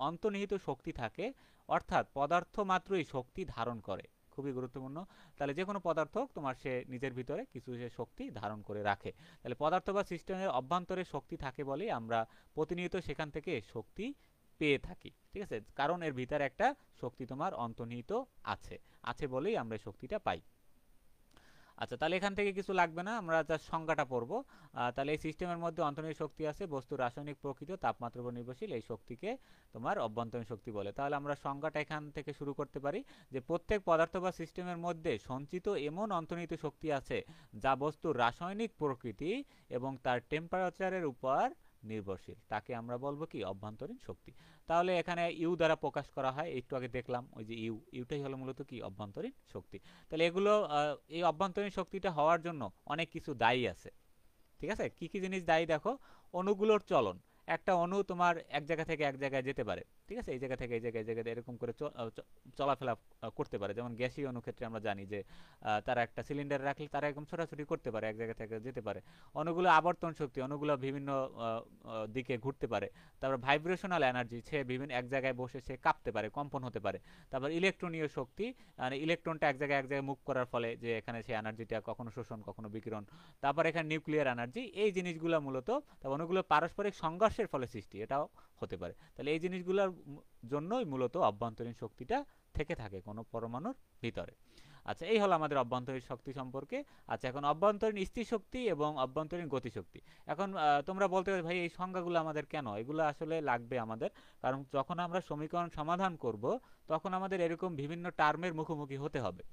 অন্তর্নিহিত শক্তি থাকে, অর্থাৎ পদার্থ মাত্রই শক্তি ধারণ করে, খুবই গুরুত্বপূর্ণ। তাহলে যে কোনো পদার্থ তোমার সে নিজের ভিতরে কিছু সে শক্তি ধারণ করে রাখে, তাহলে পদার্থ বা সিস্টেমের অভ্যন্তরে শক্তি থাকে বলেই আমরা প্রতিনিয়ত সেখান থেকে শক্তি পেয়ে থাকি, ঠিক আছে, কারণ এর ভিতরে একটা শক্তি তোমার অন্তর্নিহিত আছে বলেই আমরা শক্তিটা পাই। আচ্ছা, তাহলে এখান থেকে কিছু লাগবে না, আমরা জাস্ট সংজ্ঞাটা পড়বো। তাহলে এই সিস্টেমের মধ্যে অন্তরীণ শক্তি আছে, বস্তুর রাসায়নিক প্রকৃতি ও তাপমাত্রার উপর নির্ভরশীল, এই শক্তিকে তোমার অভ্যন্তরীণ শক্তি বলে। তাহলে আমরা সংজ্ঞাটা এখান থেকে শুরু করতে পারি যে প্রত্যেক পদার্থ বা সিস্টেমের মধ্যে সঞ্চিত এমন অন্তর্নিহিত শক্তি আছে যা বস্তুর রাসায়নিক প্রকৃতি এবং তার টেম্পারেচারের উপর নির্ভরশীল, তাকে আমরা বলবো কি অভ্যন্তরীণ শক্তি। তাহলে এখানে ইউ দ্বারা প্রকাশ করা হয়, একটু আগে দেখলাম ওই যে ইউটাই হলো মূলত কি অভ্যন্তরীণ শক্তি। তাহলে এগুলো এই অভ্যন্তরীণ শক্তিটা হওয়ার জন্য অনেক কিছু দায়ী আছে। ঠিক আছে, কি কি জিনিস দায়ী দেখো। অণুগুলোর চলন, একটা অণু তোমার এক জায়গা থেকে এক জায়গায় যেতে পারে, ঠিক আছে, এই জায়গা থেকে এই জায়গায় এরকম করে চলাফেরা করতে পারে। যেমন গ্যাসীয় অণু ক্ষেত্রে আমরা জানি যে তারা একটা সিলিন্ডার রাখলে তারা একদম ছোটাছুটি করতে পারে, এক জায়গা থেকে যেতে পারে। অণুগুলো আবর্তন শক্তি, অণুগুলো বিভিন্ন দিকে ঘুরতে পারে। তারপর ভাইব্রেশনাল এনার্জি, সে বিভিন্ন এক জায়গায় বসে সে কাঁপতে পারে, কম্পন হতে পারে। তারপর ইলেকট্রনীয় শক্তি, মানে ইলেকট্রনটা এক জায়গায় মুভ করার ফলে যে এখানে সেই এনার্জিটা কখনো শোষণ কখনো বিকিরণ। তারপর এখানে নিউক্লিয়ার এনার্জি, এই জিনিসগুলো মূলত অণুগুলো পারস্পরিক সংঘর্ষের ফলে সৃষ্টি, এটাও হতে পারে। তাহলে এই জিনিসগুলোর জন্যই মূলত অভ্যন্তরীণ শক্তিটা থেকে থাকে কোনো পরমাণুর ভিতরে। আচ্ছা, এই হলো আমাদের অভ্যন্তরীণ শক্তি সম্পর্কে। আচ্ছা, এখন অভ্যন্তরীণ স্থির শক্তি এবং অভ্যন্তরীণ গতিশক্তি। এখন তোমরা বলতে পারো ভাই এই সংজ্ঞাগুলো আমাদের কেন, এগুলো আসলে লাগবে আমাদের, কারণ যখন আমরা সমীকরণ সমাধান করব তখন আমাদের এরকম বিভিন্ন টার্মের মুখোমুখি হতে হবে।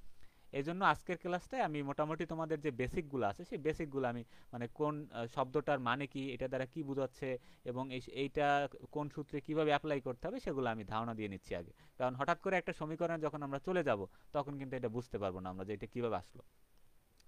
এই জন্য আজকের ক্লাসটায় আমি মোটামুটি তোমাদের যে বেসিকগুলো আছে সেই বেসিকগুলো আমি, মানে কোন শব্দটার মানে কি, এটা দ্বারা কি বোঝাচ্ছে এবং এইটা কোন সূত্রে কিভাবে অ্যাপ্লাই করতে হবে সেগুলো আমি ধারণা দিয়ে নিচ্ছি আগে। কারণ হঠাৎ করে একটা সমীকরণে যখন আমরা চলে যাব তখন কিন্তু এটা বুঝতে পারবো না আমরা যে এটা কিভাবে আসলো।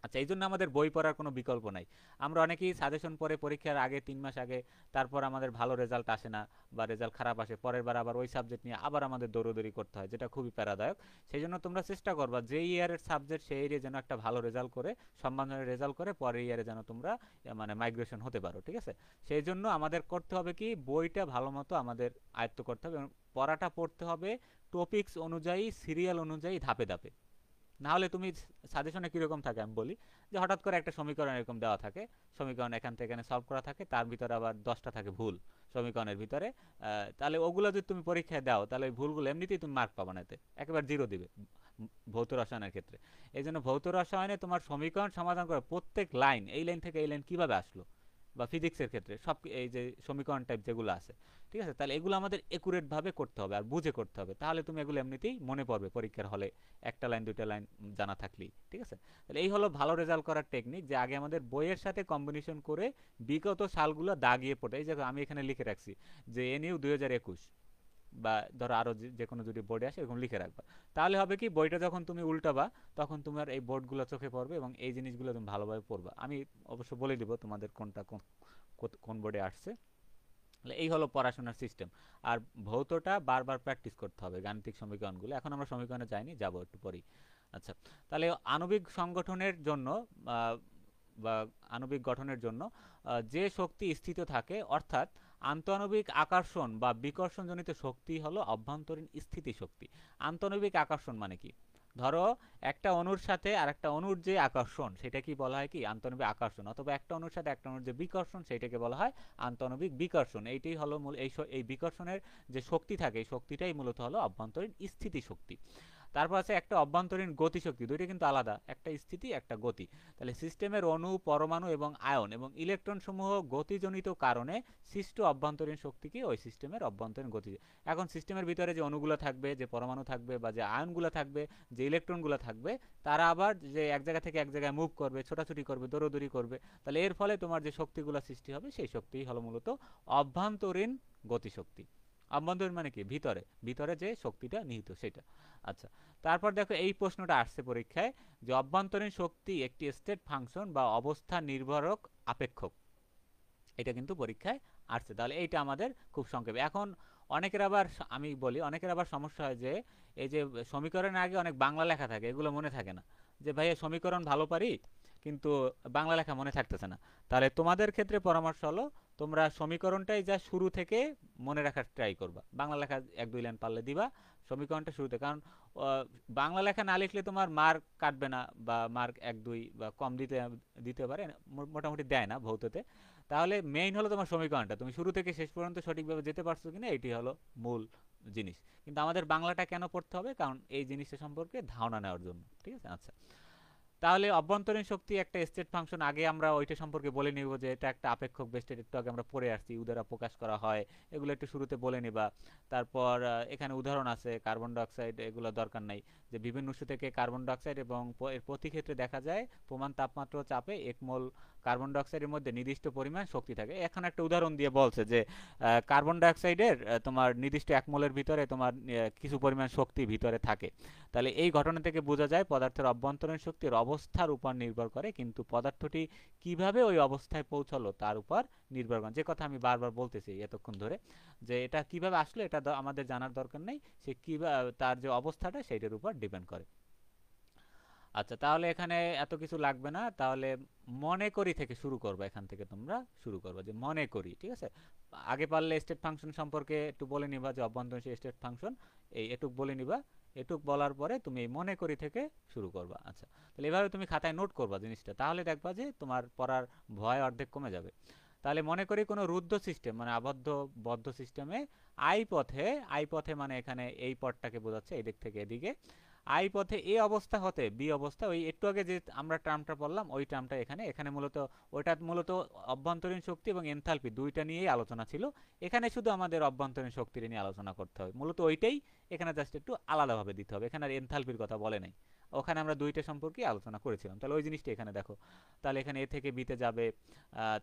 আচ্ছা, এই জন্য আমাদের বই পড়ার কোনো বিকল্প নাই। আমরা অনেকেই সাজেশন পড়ে পরীক্ষার আগে 3 মাস আগে, তারপর আমাদের ভালো রেজাল্ট আসে না বা রেজাল্ট খারাপ আসে, পরের বার আবার ওই সাবজেক্ট নিয়ে আবার আমাদের দৌড়দৌড়ি করতে হয়, যেটা খুবই প্যারাদায়ক। সেই জন্য তোমরা চেষ্টা করবা যে ইয়ারের সাবজেক্ট সেই ইয়ারে যেন একটা ভালো রেজাল্ট করে, সম্মানজনক রেজাল্ট করে, পরের ইয়ারে যেন তোমরা মানে মাইগ্রেশন হতে পারো। ঠিক আছে, সেই জন্য আমাদের করতে হবে কি, বইটা ভালো মতো আমাদের আয়ত্ত করতে হবে এবং পড়াটা পড়তে হবে টপিকস অনুযায়ী, সিরিয়াল অনুযায়ী, ধাপে ধাপে। না হলে তুমি সাজেশনে কীরকম থাকে আমি বলি, যে হঠাৎ করে একটা সমীকরণ এরকম দেওয়া থাকে, সমীকরণ এখান থেকে এখানে সলভ করা থাকে, তার ভিতরে আবার 10টা থাকে ভুল সমীকরণের ভিতরে। তাহলে ওগুলো যদি তুমি পরীক্ষায় দাও তাহলে ওই ভুলগুলো এমনিতেই তুমি মার্ক পাবা না, এতে একেবারে 0 দিবে ভৌত রসায়নের ক্ষেত্রে। এই জন্য ভৌত রসায়নে তোমার সমীকরণ সমাধান করে প্রত্যেক লাইন, এই লাইন থেকে এই লাইন কীভাবে আসলো, বা ফিজিক্সের ক্ষেত্রে সব এই যে সমীকরণ টাইপ যেগুলো আছে, ঠিক আছে, তাহলে এগুলো আমাদের একুরেটভাবে করতে হবে আর বুঝে করতে হবে, তাহলে তুমি এগুলো এমনিতেই মনে পড়বে পরীক্ষার হলে, একটা লাইন দুইটা লাইন জানা থাকলেই। ঠিক আছে, তাহলে এই হলো ভালো রেজাল্ট করার টেকনিক, যে আগে আমাদের বইয়ের সাথে কম্বিনেশন করে বিগত সালগুলো দাগিয়ে পড়ে। এই যে আমি এখানে লিখে রাখছি যে এনইউ 2021, বা ধরো আরও যে কোনো যদি বোর্ডে আসে এরকম লিখে রাখবা। তাহলে হবে কি, বইটা যখন তুমি উল্টাবা তখন তোমার এই বোর্ডগুলো চোখে পড়বে এবং এই জিনিসগুলো তুমি ভালোভাবে পড়বা। আমি অবশ্য বলে দিব তোমাদের কোনটা কোন বোর্ডে আসছে। এই হলো পড়াশোনার সিস্টেম। আর ভৌতটা বারবার প্র্যাকটিস করতে হবে, গাণিতিক সমীকরণগুলো। এখন আমরা সমীকরণে যাইনি, যাব একটু পরেই। আচ্ছা, তাহলে আণবিক সংগঠনের জন্য বা আণবিক গঠনের জন্য যে শক্তি স্থিত থাকে, অর্থাৎ আন্তঃআণবিক আকর্ষণ বা বিকর্ষণজনিত শক্তি হলো অভ্যন্তরীণ স্থিতি শক্তি। আন্তঃআণবিক আকর্ষণ মানে কি, ধরো একটা অণুর সাথে আর একটা অণুর যে আকর্ষণ সেটা কি বলা হয় কি আন্তঃআণবিক আকর্ষণ, অথবা একটা অণুর সাথে একটা অণুর যে বিকর্ষণ সেটাকে বলা হয় আন্তঃআণবিক বিকর্ষণ। এইটাই হলো মূল, এই বিকর্ষণের যে শক্তি থাকে এই শক্তিটাই মূলত হলো অভ্যন্তরীণ স্থিতি শক্তি। তারপর আছে একটা অভ্যন্তরীণ গতিশক্তি, দুইটা কিন্তু আলাদা, একটা স্থিতি একটা গতি। তাহলে সিস্টেমের অণু, পরমাণু এবং আয়ন এবং ইলেকট্রন সমূহ গতিজনিত কারণে সৃষ্ট অভ্যন্তরীণ শক্তিকে ওই সিস্টেমের অভ্যন্তরীণ গতি। এখন সিস্টেমের ভিতরে যে অণুগুলো থাকবে, যে পরমাণু থাকবে, বা যে আয়নগুলো থাকবে, যে ইলেকট্রনগুলো থাকবে, তারা আবার যে এক জায়গা থেকে এক জায়গায় মুভ করবে, ছোটাছুটি করবে, দৌড়দৌড়ি করবে। তাহলে এর ফলে তোমার যে শক্তিগুলো সৃষ্টি হবে সেই শক্তিই হলো মূলত অভ্যন্তরীণ গতিশক্তি। অভ্যন্তরীণ মানে কি, ভিতরে ভিতরে যে শক্তিটা নিহিত সেটা। আচ্ছা, তারপর দেখো এই প্রশ্নটা আসছে পরীক্ষায়, যে অভ্যন্তরীণ শক্তি একটি স্টেট ফাংশন বা অবস্থা নির্ভরক আপেক্ষক, এটা কিন্তু পরীক্ষায় আসছে। তাহলে এইটা আমাদের খুব সংক্ষেপে। এখন অনেকের আবার, আমি বলি, অনেকের আবার সমস্যা হয় যে এই যে সমীকরণের আগে অনেক বাংলা লেখা থাকে, এগুলো মনে থাকে না, যে ভাইয়া সমীকরণ ভালো পারি কিন্তু বাংলা লেখা মনে থাকতেছে না। তাহলে তোমাদের ক্ষেত্রে পরামর্শ হলো তোমরা সমীকরণটাই যা শুরু থেকে মনে রাখার ট্রাই করবা, বাংলা লেখা 1-2 লাইন পারলে দিবা সমীকরণটা শুরুতে। কারণ বাংলা লেখা না লিখলে তোমার মার্ক কাটবে না, বা মার্ক 1-2 বা কম দিতে পারে, মোটামুটি দেয় না ভৌততে। তাহলে মেইন হলো তোমার সমীকরণটা তুমি শুরু থেকে শেষ পর্যন্ত সঠিকভাবে যেতে পারছো কিনা, এটি হলো মূল জিনিস। কিন্তু আমাদের বাংলাটা কেন পড়তে হবে, কারণ এই জিনিসটা সম্পর্কে ধারণা নেওয়ার জন্য। ঠিক আছে, আচ্ছা। তাহলে অভ্যন্তরীণ শক্তি একটা স্টেট ফাংশন, আগে আমরা ওইটা সম্পর্কে বলে নিব যে এটা একটা আপেক্ষক বেষ্টনী, একটু আগে আমরা পড়ে আসছি, ইউ দ্বারা প্রকাশ করা হয়, এগুলো একটু শুরুতে বলে নিবা। তারপর এখানে উদাহরণ আছে কার্বন ডাইঅক্সাইড, এগুলো দরকার নাই, যে বিভিন্ন উৎস থেকে কার্বন ডাইঅক্সাইড এবং এর প্রতি ক্ষেত্রে দেখা যায় প্রমাণ তাপমাত্রা ও চাপে 1 মোল কার্বন ডাইঅক্সাইডের মধ্যে নির্দিষ্ট পরিমাণ শক্তি থাকে। এখন একটা উদাহরণ দিয়ে বলছে যে কার্বন ডাইঅক্সাইডের তোমার নির্দিষ্ট 1 মোলের ভিতরে তোমার কিছু পরিমাণ শক্তি ভিতরে থাকে। তাহলে এই ঘটনা থেকে বোঝা যায় পদার্থের অভ্যন্তরীণ শক্তির অবস্থার উপর নির্ভর করে, কিন্তু পদার্থটি কিভাবে ওই অবস্থায় পৌঁছালো তার উপর নির্ভর করে। যে কথা আমি বারবার বলতেছি এতক্ষণ ধরে, যে এটা কিভাবে আসলো এটা আমাদের জানার দরকার নেই, সে কিভাবে তার যে অবস্থাটা সেইটার উপর ডিপেন্ড করে। আচ্ছা, তাহলে এখানে এত কিছু লাগবে না, তাহলে মনে করি থেকে শুরু করবো, এখান থেকে তোমরা শুরু করবে যে মনে করি, ঠিক আছে। আগে পারলে স্টেট ফাংশন সম্পর্কে একটু বলে নিবা, যে অভ্যন্তরীণ স্টেট ফাংশন এটুক বলে নিবা, এটুক বলার পরে তুমি এই মনে করি থেকে শুরু করবা। আচ্ছা, তাহলে এভাবে তুমি খাতায় নোট করবা জিনিসটা, তাহলে দেখবা যে তোমার পড়ার ভয় অর্ধেক কমে যাবে। তাহলে মনে করি কোনো রুদ্ধ সিস্টেম মানে আবদ্ধ বদ্ধ সিস্টেমে আই পথে মানে এখানে এই পথটাকে বোঝাচ্ছে, এই দিক থেকে এদিকে আই পথে এ অবস্থা হতে বি অবস্থা, ওই একটু আগে যে আমরা টার্মটা পড়লাম ওই টার্মটা এখানে এখানে মূলত ওইটা মূলত অভ্যন্তরীণ শক্তি এবং এনথালপি দুইটা নিয়েই আলোচনা ছিল। এখানে শুধু আমাদের অভ্যন্তরীণ শক্তির নিয়ে আলোচনা করতে হবে, মূলত ওইটাই এখানে জাস্ট একটু আলাদাভাবে দিতে হবে, এখানে আর এনথালপির কথা বলে নাই। ওখানে আমরা দুইটা সম্পর্কে আলোচনা করেছিলাম, তাহলে ওই জিনিসটা এখানে দেখো। তাহলে এখানে এ থেকে বিতে যাবে,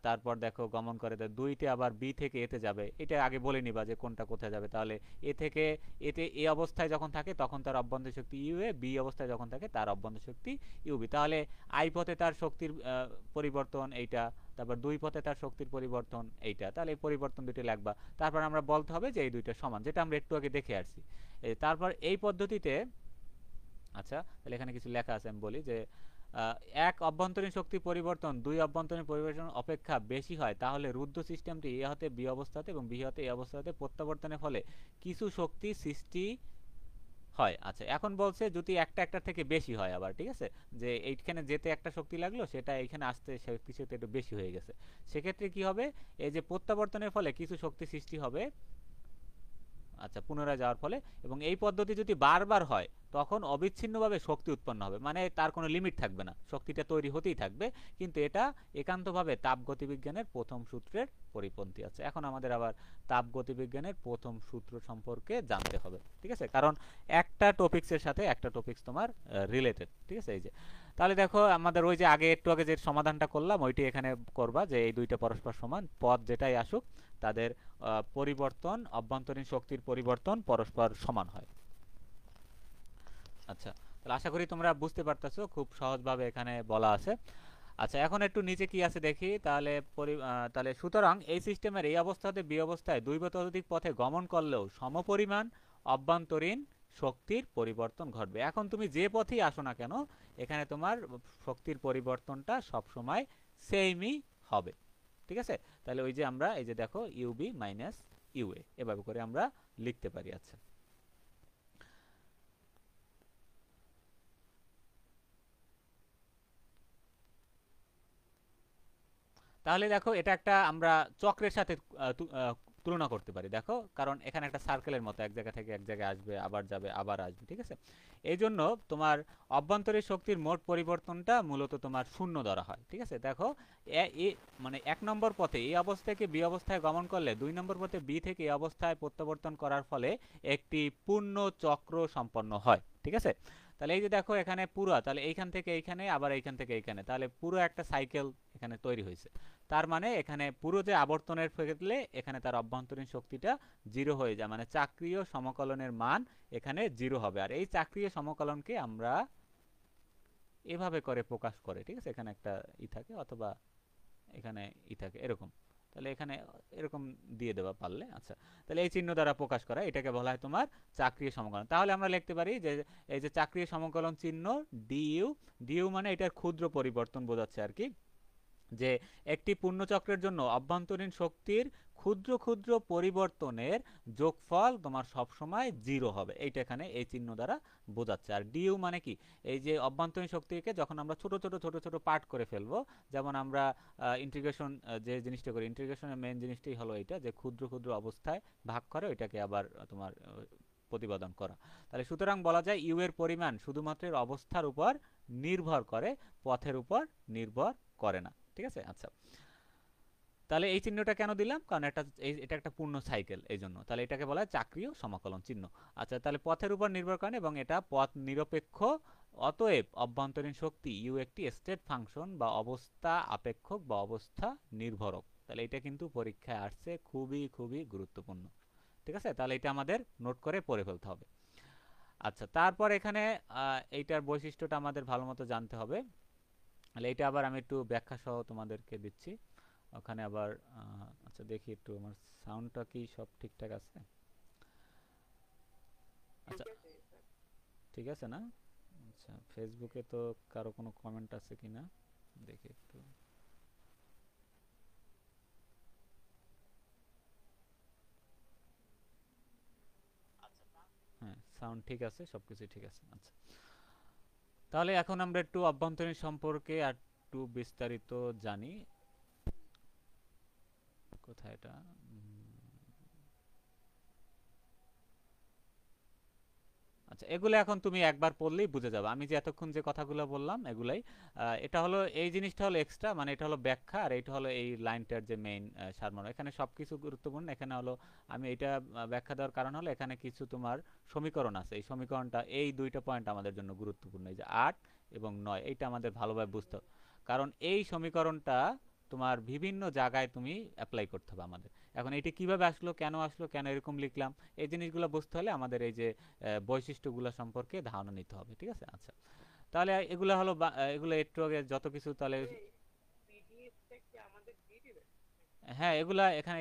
তারপর দেখো গমন করে দুইতে আবার বি থেকে এতে যাবে, এটা আগে বলে নিবা যে কোনটা কোথায় যাবে। তাহলে এ থেকে এতে এ অবস্থায় যখন থাকে তখন তার অভ্যন্তরীণ শক্তি ইউ এ, বি অবস্থায় যখন থাকে তার অভ্যন্তরীণ শক্তি ইউবি। তাহলে আই পথে তার শক্তির পরিবর্তন এইটা, তারপর দুই পথে তার শক্তির পরিবর্তন এইটা, তাহলে এই পরিবর্তন দুটি লাগবা। তারপর আমরা বলতে হবে যে এই দুইটা সমান, যেটা আমরা একটু আগে দেখে আসছি। তারপর এই পদ্ধতিতে, আচ্ছা তাহলে এখানে কিছু লেখা আছে, আমি বলি যে এক অভ্যন্তরীণ শক্তি পরিবর্তন দুই অভ্যন্তরীণ পরিবর্তন অপেক্ষা বেশি হয়, তাহলে রুদ্ধ সিস্টেমটি এ হতে বি অবস্থাতে এবং বি হতে এ অবস্থাতে প্রত্যাবর্তনের ফলে কিছু শক্তি সৃষ্টি হয়। আচ্ছা, এখন বলছে যদি একটা একটার থেকে বেশি হয় আবার, ঠিক আছে, যে এইখানে যেতে একটা শক্তি লাগলো সেটা এইখানে আসতে কিছু একটু বেশি হয়ে গেছে, সেক্ষেত্রে কি হবে, এই যে প্রত্যাবর্তনের ফলে কিছু শক্তি সৃষ্টি হবে, আচ্ছা পুনরায় যাওয়ার ফলে, এবং এই পদ্ধতি যদি বারবার হয় তখন অবিচ্ছিন্নভাবে শক্তি উৎপন্ন হবে, মানে তার কোনো লিমিট থাকবে না, শক্তিটা তৈরি হতেই থাকবে। কিন্তু এটা একান্তভাবে তাপগতিবিজ্ঞানের প্রথম সূত্রের পরিপন্থী আছে। এখন আমাদের আবার তাপগতিবিজ্ঞানের প্রথম সূত্র সম্পর্কে জানতে হবে, ঠিক আছে, কারণ একটা টপিক্সের সাথে একটা টপিক্স তোমার রিলেটেড, ঠিক আছে। এই যে তাহলে দেখো আমাদের ওই যে আগে একটু আগে যে সমাধানটা করলাম ওইটি এখানে করবা, যে এই দুইটা পরস্পর সমান পদ যেটাই আসুক তাদের পরিবর্তন অভ্যন্তরীণ শক্তির পরিবর্তন পরস্পর সমান হয়। আচ্ছা, তাহলে আশা করি তোমরা বুঝতে পারতেছো, খুব সহজভাবে এখানে বলা আছে। আচ্ছা, এখন একটু নিচে কি আছে দেখি। তাহলে তাহলে সুতরাং এই সিস্টেমের এই অবস্থাতে বি অবস্থায় দুই বা ততোধিক পথে গমন করলেও সমপরিমাণ অভ্যন্তরীণ শক্তির পরিবর্তন ঘটবে। এখন তুমি যে পথেই আসো না কেন এখানে তোমার শক্তির পরিবর্তনটা সবসময় সেমই হবে, ঠিক আছে। তাহলে ওই যে আমরা এই যে দেখো ইউবি মাইনাস ইউএ এভাবে করে আমরা লিখতে পারি। আচ্ছা, তাহলে দেখো এটা একটা আমরা চক্রের সাথে তুলনা করতে পারি, দেখো, কারণ এখানে একটা সার্কেলের মতো এক জায়গা থেকে এক জায়গায় আসবে আবার যাবে আবার আসবে, ঠিক আছে। এই জন্য তোমার অভ্যন্তরীণ শক্তির মোট পরিবর্তনটা মূলত তোমার শূন্য ধরা হয়, ঠিক আছে। দেখো মানে এক নম্বর পথে এই অবস্থা থেকে বি অবস্থায় গমন করলে দুই নম্বর পথে বি থেকে এই অবস্থায় প্রত্যাবর্তন করার ফলে একটি পূর্ণ চক্র সম্পন্ন হয়, ঠিক আছে। তাহলে এই যে দেখো এখানে পুরো, তাহলে এইখান থেকে এইখানে আবার এইখান থেকে এইখানে, তাহলে পুরো একটা সাইকেল এখানে তৈরি হয়েছে। তার মানে এখানে পুরো যে আবর্তনের ফলে এখানে তার অভ্যন্তরীণ শক্তিটা জিরো হয়ে যায়, মানে চাক্রীয় সমকলনের মান এখানে জিরো হবে। আর এই চাক্রীয় সমকলনকে আমরা এভাবে করে প্রকাশ করে, ঠিক আছে, এখানে একটা ই থাকে অথবা এখানে ই থাকে এরকম, তাহলে এখানে এরকম দিয়ে দেওয়া পারলে। আচ্ছা, তাহলে এই চিহ্ন দ্বারা প্রকাশ করা এটাকে বলা হয় তোমার চাক্রীয় সমকলন। তাহলে আমরা লিখতে পারি যে এই যে চাক্রীয় সমকলন চিহ্ন ডিইউ, ডিইউ মানে এটার ক্ষুদ্র পরিবর্তন বোঝাচ্ছে আর কি, যে একটি পূর্ণচক্রের জন্য অভ্যন্তরীণ শক্তির ক্ষুদ্র ক্ষুদ্র পরিবর্তনের যোগফল তোমার সবসময় জিরো হবে, এইটা এখানে এই চিহ্ন দ্বারা বোঝাচ্ছে। আর ডিইউ মানে কি, এই যে অভ্যন্তরীণ শক্তিকে যখন আমরা ছোট ছোট ছোট ছোট পার্ট করে ফেলবো, যেমন আমরা ইন্টিগ্রেশন যে জিনিসটা করি, ইন্টিগ্রেশনের মেন জিনিসটাই হলো এইটা, যে ক্ষুদ্র ক্ষুদ্র অবস্থায় ভাগ করে ওইটাকে আবার তোমার প্রতিপাদন করা। তাহলে সুতরাং বলা যায় ইউ এর পরিমাণ শুধুমাত্র এর অবস্থার উপর নির্ভর করে, পথের উপর নির্ভর করে না। ঠিক আছে? আচ্ছা, তাহলে এই চিহ্নটা কেন দিলাম? কারণ এটা একটা পূর্ণ সাইকেল, এই জন্য। তাহলে এটাকে বলা হয় চাক্রীয় সমাকলন চিহ্ন। আচ্ছা, তাহলে পথের উপর নির্ভর করে এবং এটা পথ নিরপেক্ষ, অতএব অভ্যন্তরীণ শক্তি ইউ একটি স্টেট ফাংশন বা অবস্থা আপেক্ষক বা অবস্থা নির্ভরক। তাহলে এটা কিন্তু পরীক্ষায় আসছে, খুবই খুবই গুরুত্বপূর্ণ। ঠিক আছে? তাহলে এটা আমাদের নোট করে পড়ে ফেলতে হবে। আচ্ছা, তারপর এখানে এইটার বৈশিষ্ট্যটা আমাদের ভালো মতো জানতে হবে। তাহলে এটা আবার আমি একটু ব্যাখ্যা সহ তোমাদেরকে দিচ্ছি। ওখানে আবার আচ্ছা, দেখি একটু আমার সাউন্ডটা কি সব ঠিকঠাক আছে? আচ্ছা, ঠিক আছে না? আচ্ছা, ফেসবুকে তো কারো কোনো কমেন্ট আছে কিনা দেখি একটু। হ্যাঁ, সাউন্ড ঠিক আছে, সবকিছু ঠিক আছে। আচ্ছা, তাহলে এখন আমরা একটু অভ্যন্তরীণ সম্পর্কে আর একটু বিস্তারিত জানি। কোথায় এটা? আচ্ছা, এগুলো এখন তুমি একবার পড়লেই বুঝে যাবে। আমি যে এতক্ষণ যে কথাগুলো বললাম এগুলাই, এটা হলো, এই জিনিসটা হলো এক্সট্রা, মানে এটা হলো ব্যাখ্যা, আর এটা হলো এই লাইনটার যে মেইন সারমর্ম। এখানে সবকিছু গুরুত্বপূর্ণ। এখানে হলো আমি এটা ব্যাখ্যা দেওয়ার কারণ হলো এখানে কিছু তোমার সমীকরণ আছে। এই সমীকরণটা, এই দুইটা পয়েন্ট আমাদের জন্য গুরুত্বপূর্ণ, এই যে 8 এবং 9, এইটা আমাদের ভালোভাবে বুঝতে হবে। কারণ এই সমীকরণটা তোমার বিভিন্ন জায়গায় তুমি অ্যাপ্লাই করতে হবে আমাদের। এখন এইটা কিভাবে আসলো, কেন আসলো, কেন এরকম লিখলাম, এই জিনিসগুলো বুঝতে হলে আমাদের এই যে বৈশিষ্ট্যগুলো সম্পর্কে ধারণা নিতে হবে। ঠিক আছে? আচ্ছা, তাহলে এগুলো হলো এগুলো একটু আগে যত কিছু, তাহলে হ্যাঁ, এগুলা এখানে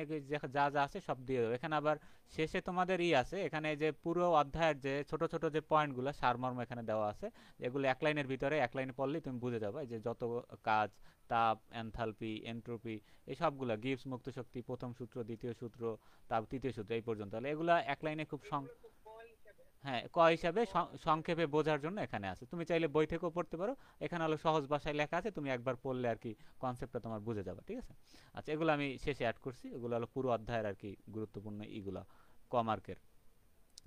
যা যা আছে সব দিয়ে দেবো। এখানে আবার শেষে তোমাদের আছে, এখানে যে পুরো অধ্যায়ের যে ছোট ছোট যে পয়েন্টগুলো সারমর্ম এখানে দেওয়া আছে, এগুলো এক লাইনের ভিতরে, এক লাইনে পড়লেই তুমি বুঝে যাবে যে যত কাজ, তাপ, এনথালপি, এন্ট্রোপি, এই সবগুলো, গিবস মুক্ত শক্তি, প্রথম সূত্র, দ্বিতীয় সূত্র, তাপ তৃতীয় সূত্র, এই পর্যন্ত। তাহলে এগুলা এক লাইনে খুব হ্যাঁ, হিসাবে সংক্ষেপে বোঝার জন্য এখানে আছে। তুমি চাইলে বই থেকেও পড়তে পারো। এখানে হলো সহজ ভাষায় লেখা আছে, তুমি একবার পড়লে আর কি কনসেপ্টটা তোমার বুঝে যাবে। ঠিক আছে? আচ্ছা, এগুলো আমি শেষে অ্যাড করছি। এগুলো হলো পুরো অধ্যায়ের আর কি গুরুত্বপূর্ণ ইগুলা, কমার্কের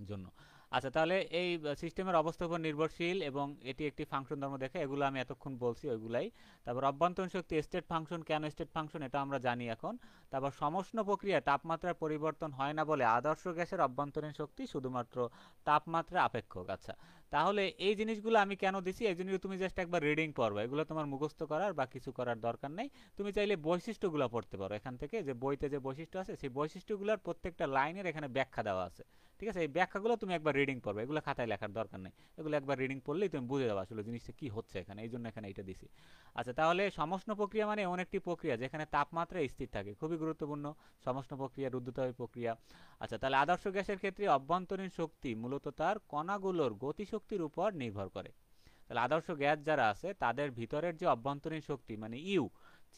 জন্য। আচ্ছা, তাহলে এই সিস্টেমের অবস্থার উপর নির্ভরশীল এবং এটি একটি ফাংশন ধর্ম দেখে, এগুলো আমি এতক্ষণ বলছি ওইগুলাই। তারপর অভ্যন্তরীণ শক্তি স্টেট ফাংশন, কেন স্টেট ফাংশন এটা আমরা জানি এখন। তারপর সমষ্ণ প্রক্রিয়ায় তাপমাত্রার পরিবর্তন হয় না বলে আদর্শ গ্যাসের অভ্যন্তরীণ শক্তি শুধুমাত্র তাপমাত্রা আপেক্ষক। আচ্ছা, তাহলে এই জিনিসগুলো আমি কেন দিছি, এই জিনিসগুলো তুমি জাস্ট একবার রিডিং পড়বা, এগুলো তোমার মুখস্থ করার বা কিছু করার দরকার নেই। তুমি চাইলে বৈশিষ্ট্যগুলো পড়তে পারো এখান থেকে, যে বইতে যে বৈশিষ্ট্য আছে সেই বৈশিষ্ট্যগুলোর প্রত্যেকটা লাইনের এখানে ব্যাখ্যা দেওয়া আছে। ঠিক আছে? এই ব্যাখ্যাগুলো তুমি একবার রিডিং পড়বে, এগুলো খাতায় লেখার দরকার নেই। এগুলো একবার রিডিং পড়লেই তুমি বুঝে যাবে আসলে জিনিসটা কি হচ্ছে এখানে, এই জন্য এখানে এটা দিছি। আচ্ছা, তাহলে সমষ্ণ প্রক্রিয়া মানে এমন একটি প্রক্রিয়া যেখানে তাপমাত্রা স্থির থাকে, খুবই গুরুত্বপূর্ণ সমষ্ণ প্রক্রিয়া, রুদ্ধতাপ প্রক্রিয়া। আচ্ছা, তাহলে আদর্শ গ্যাসের ক্ষেত্রে অভ্যন্তরীণ শক্তি মূলত তার কণাগুলোর গতিশক্তির উপর নির্ভর করে। তাহলে আদর্শ গ্যাস যারা আছে তাদের ভিতরের যে অভ্যন্তরীণ শক্তি মানে ইউ,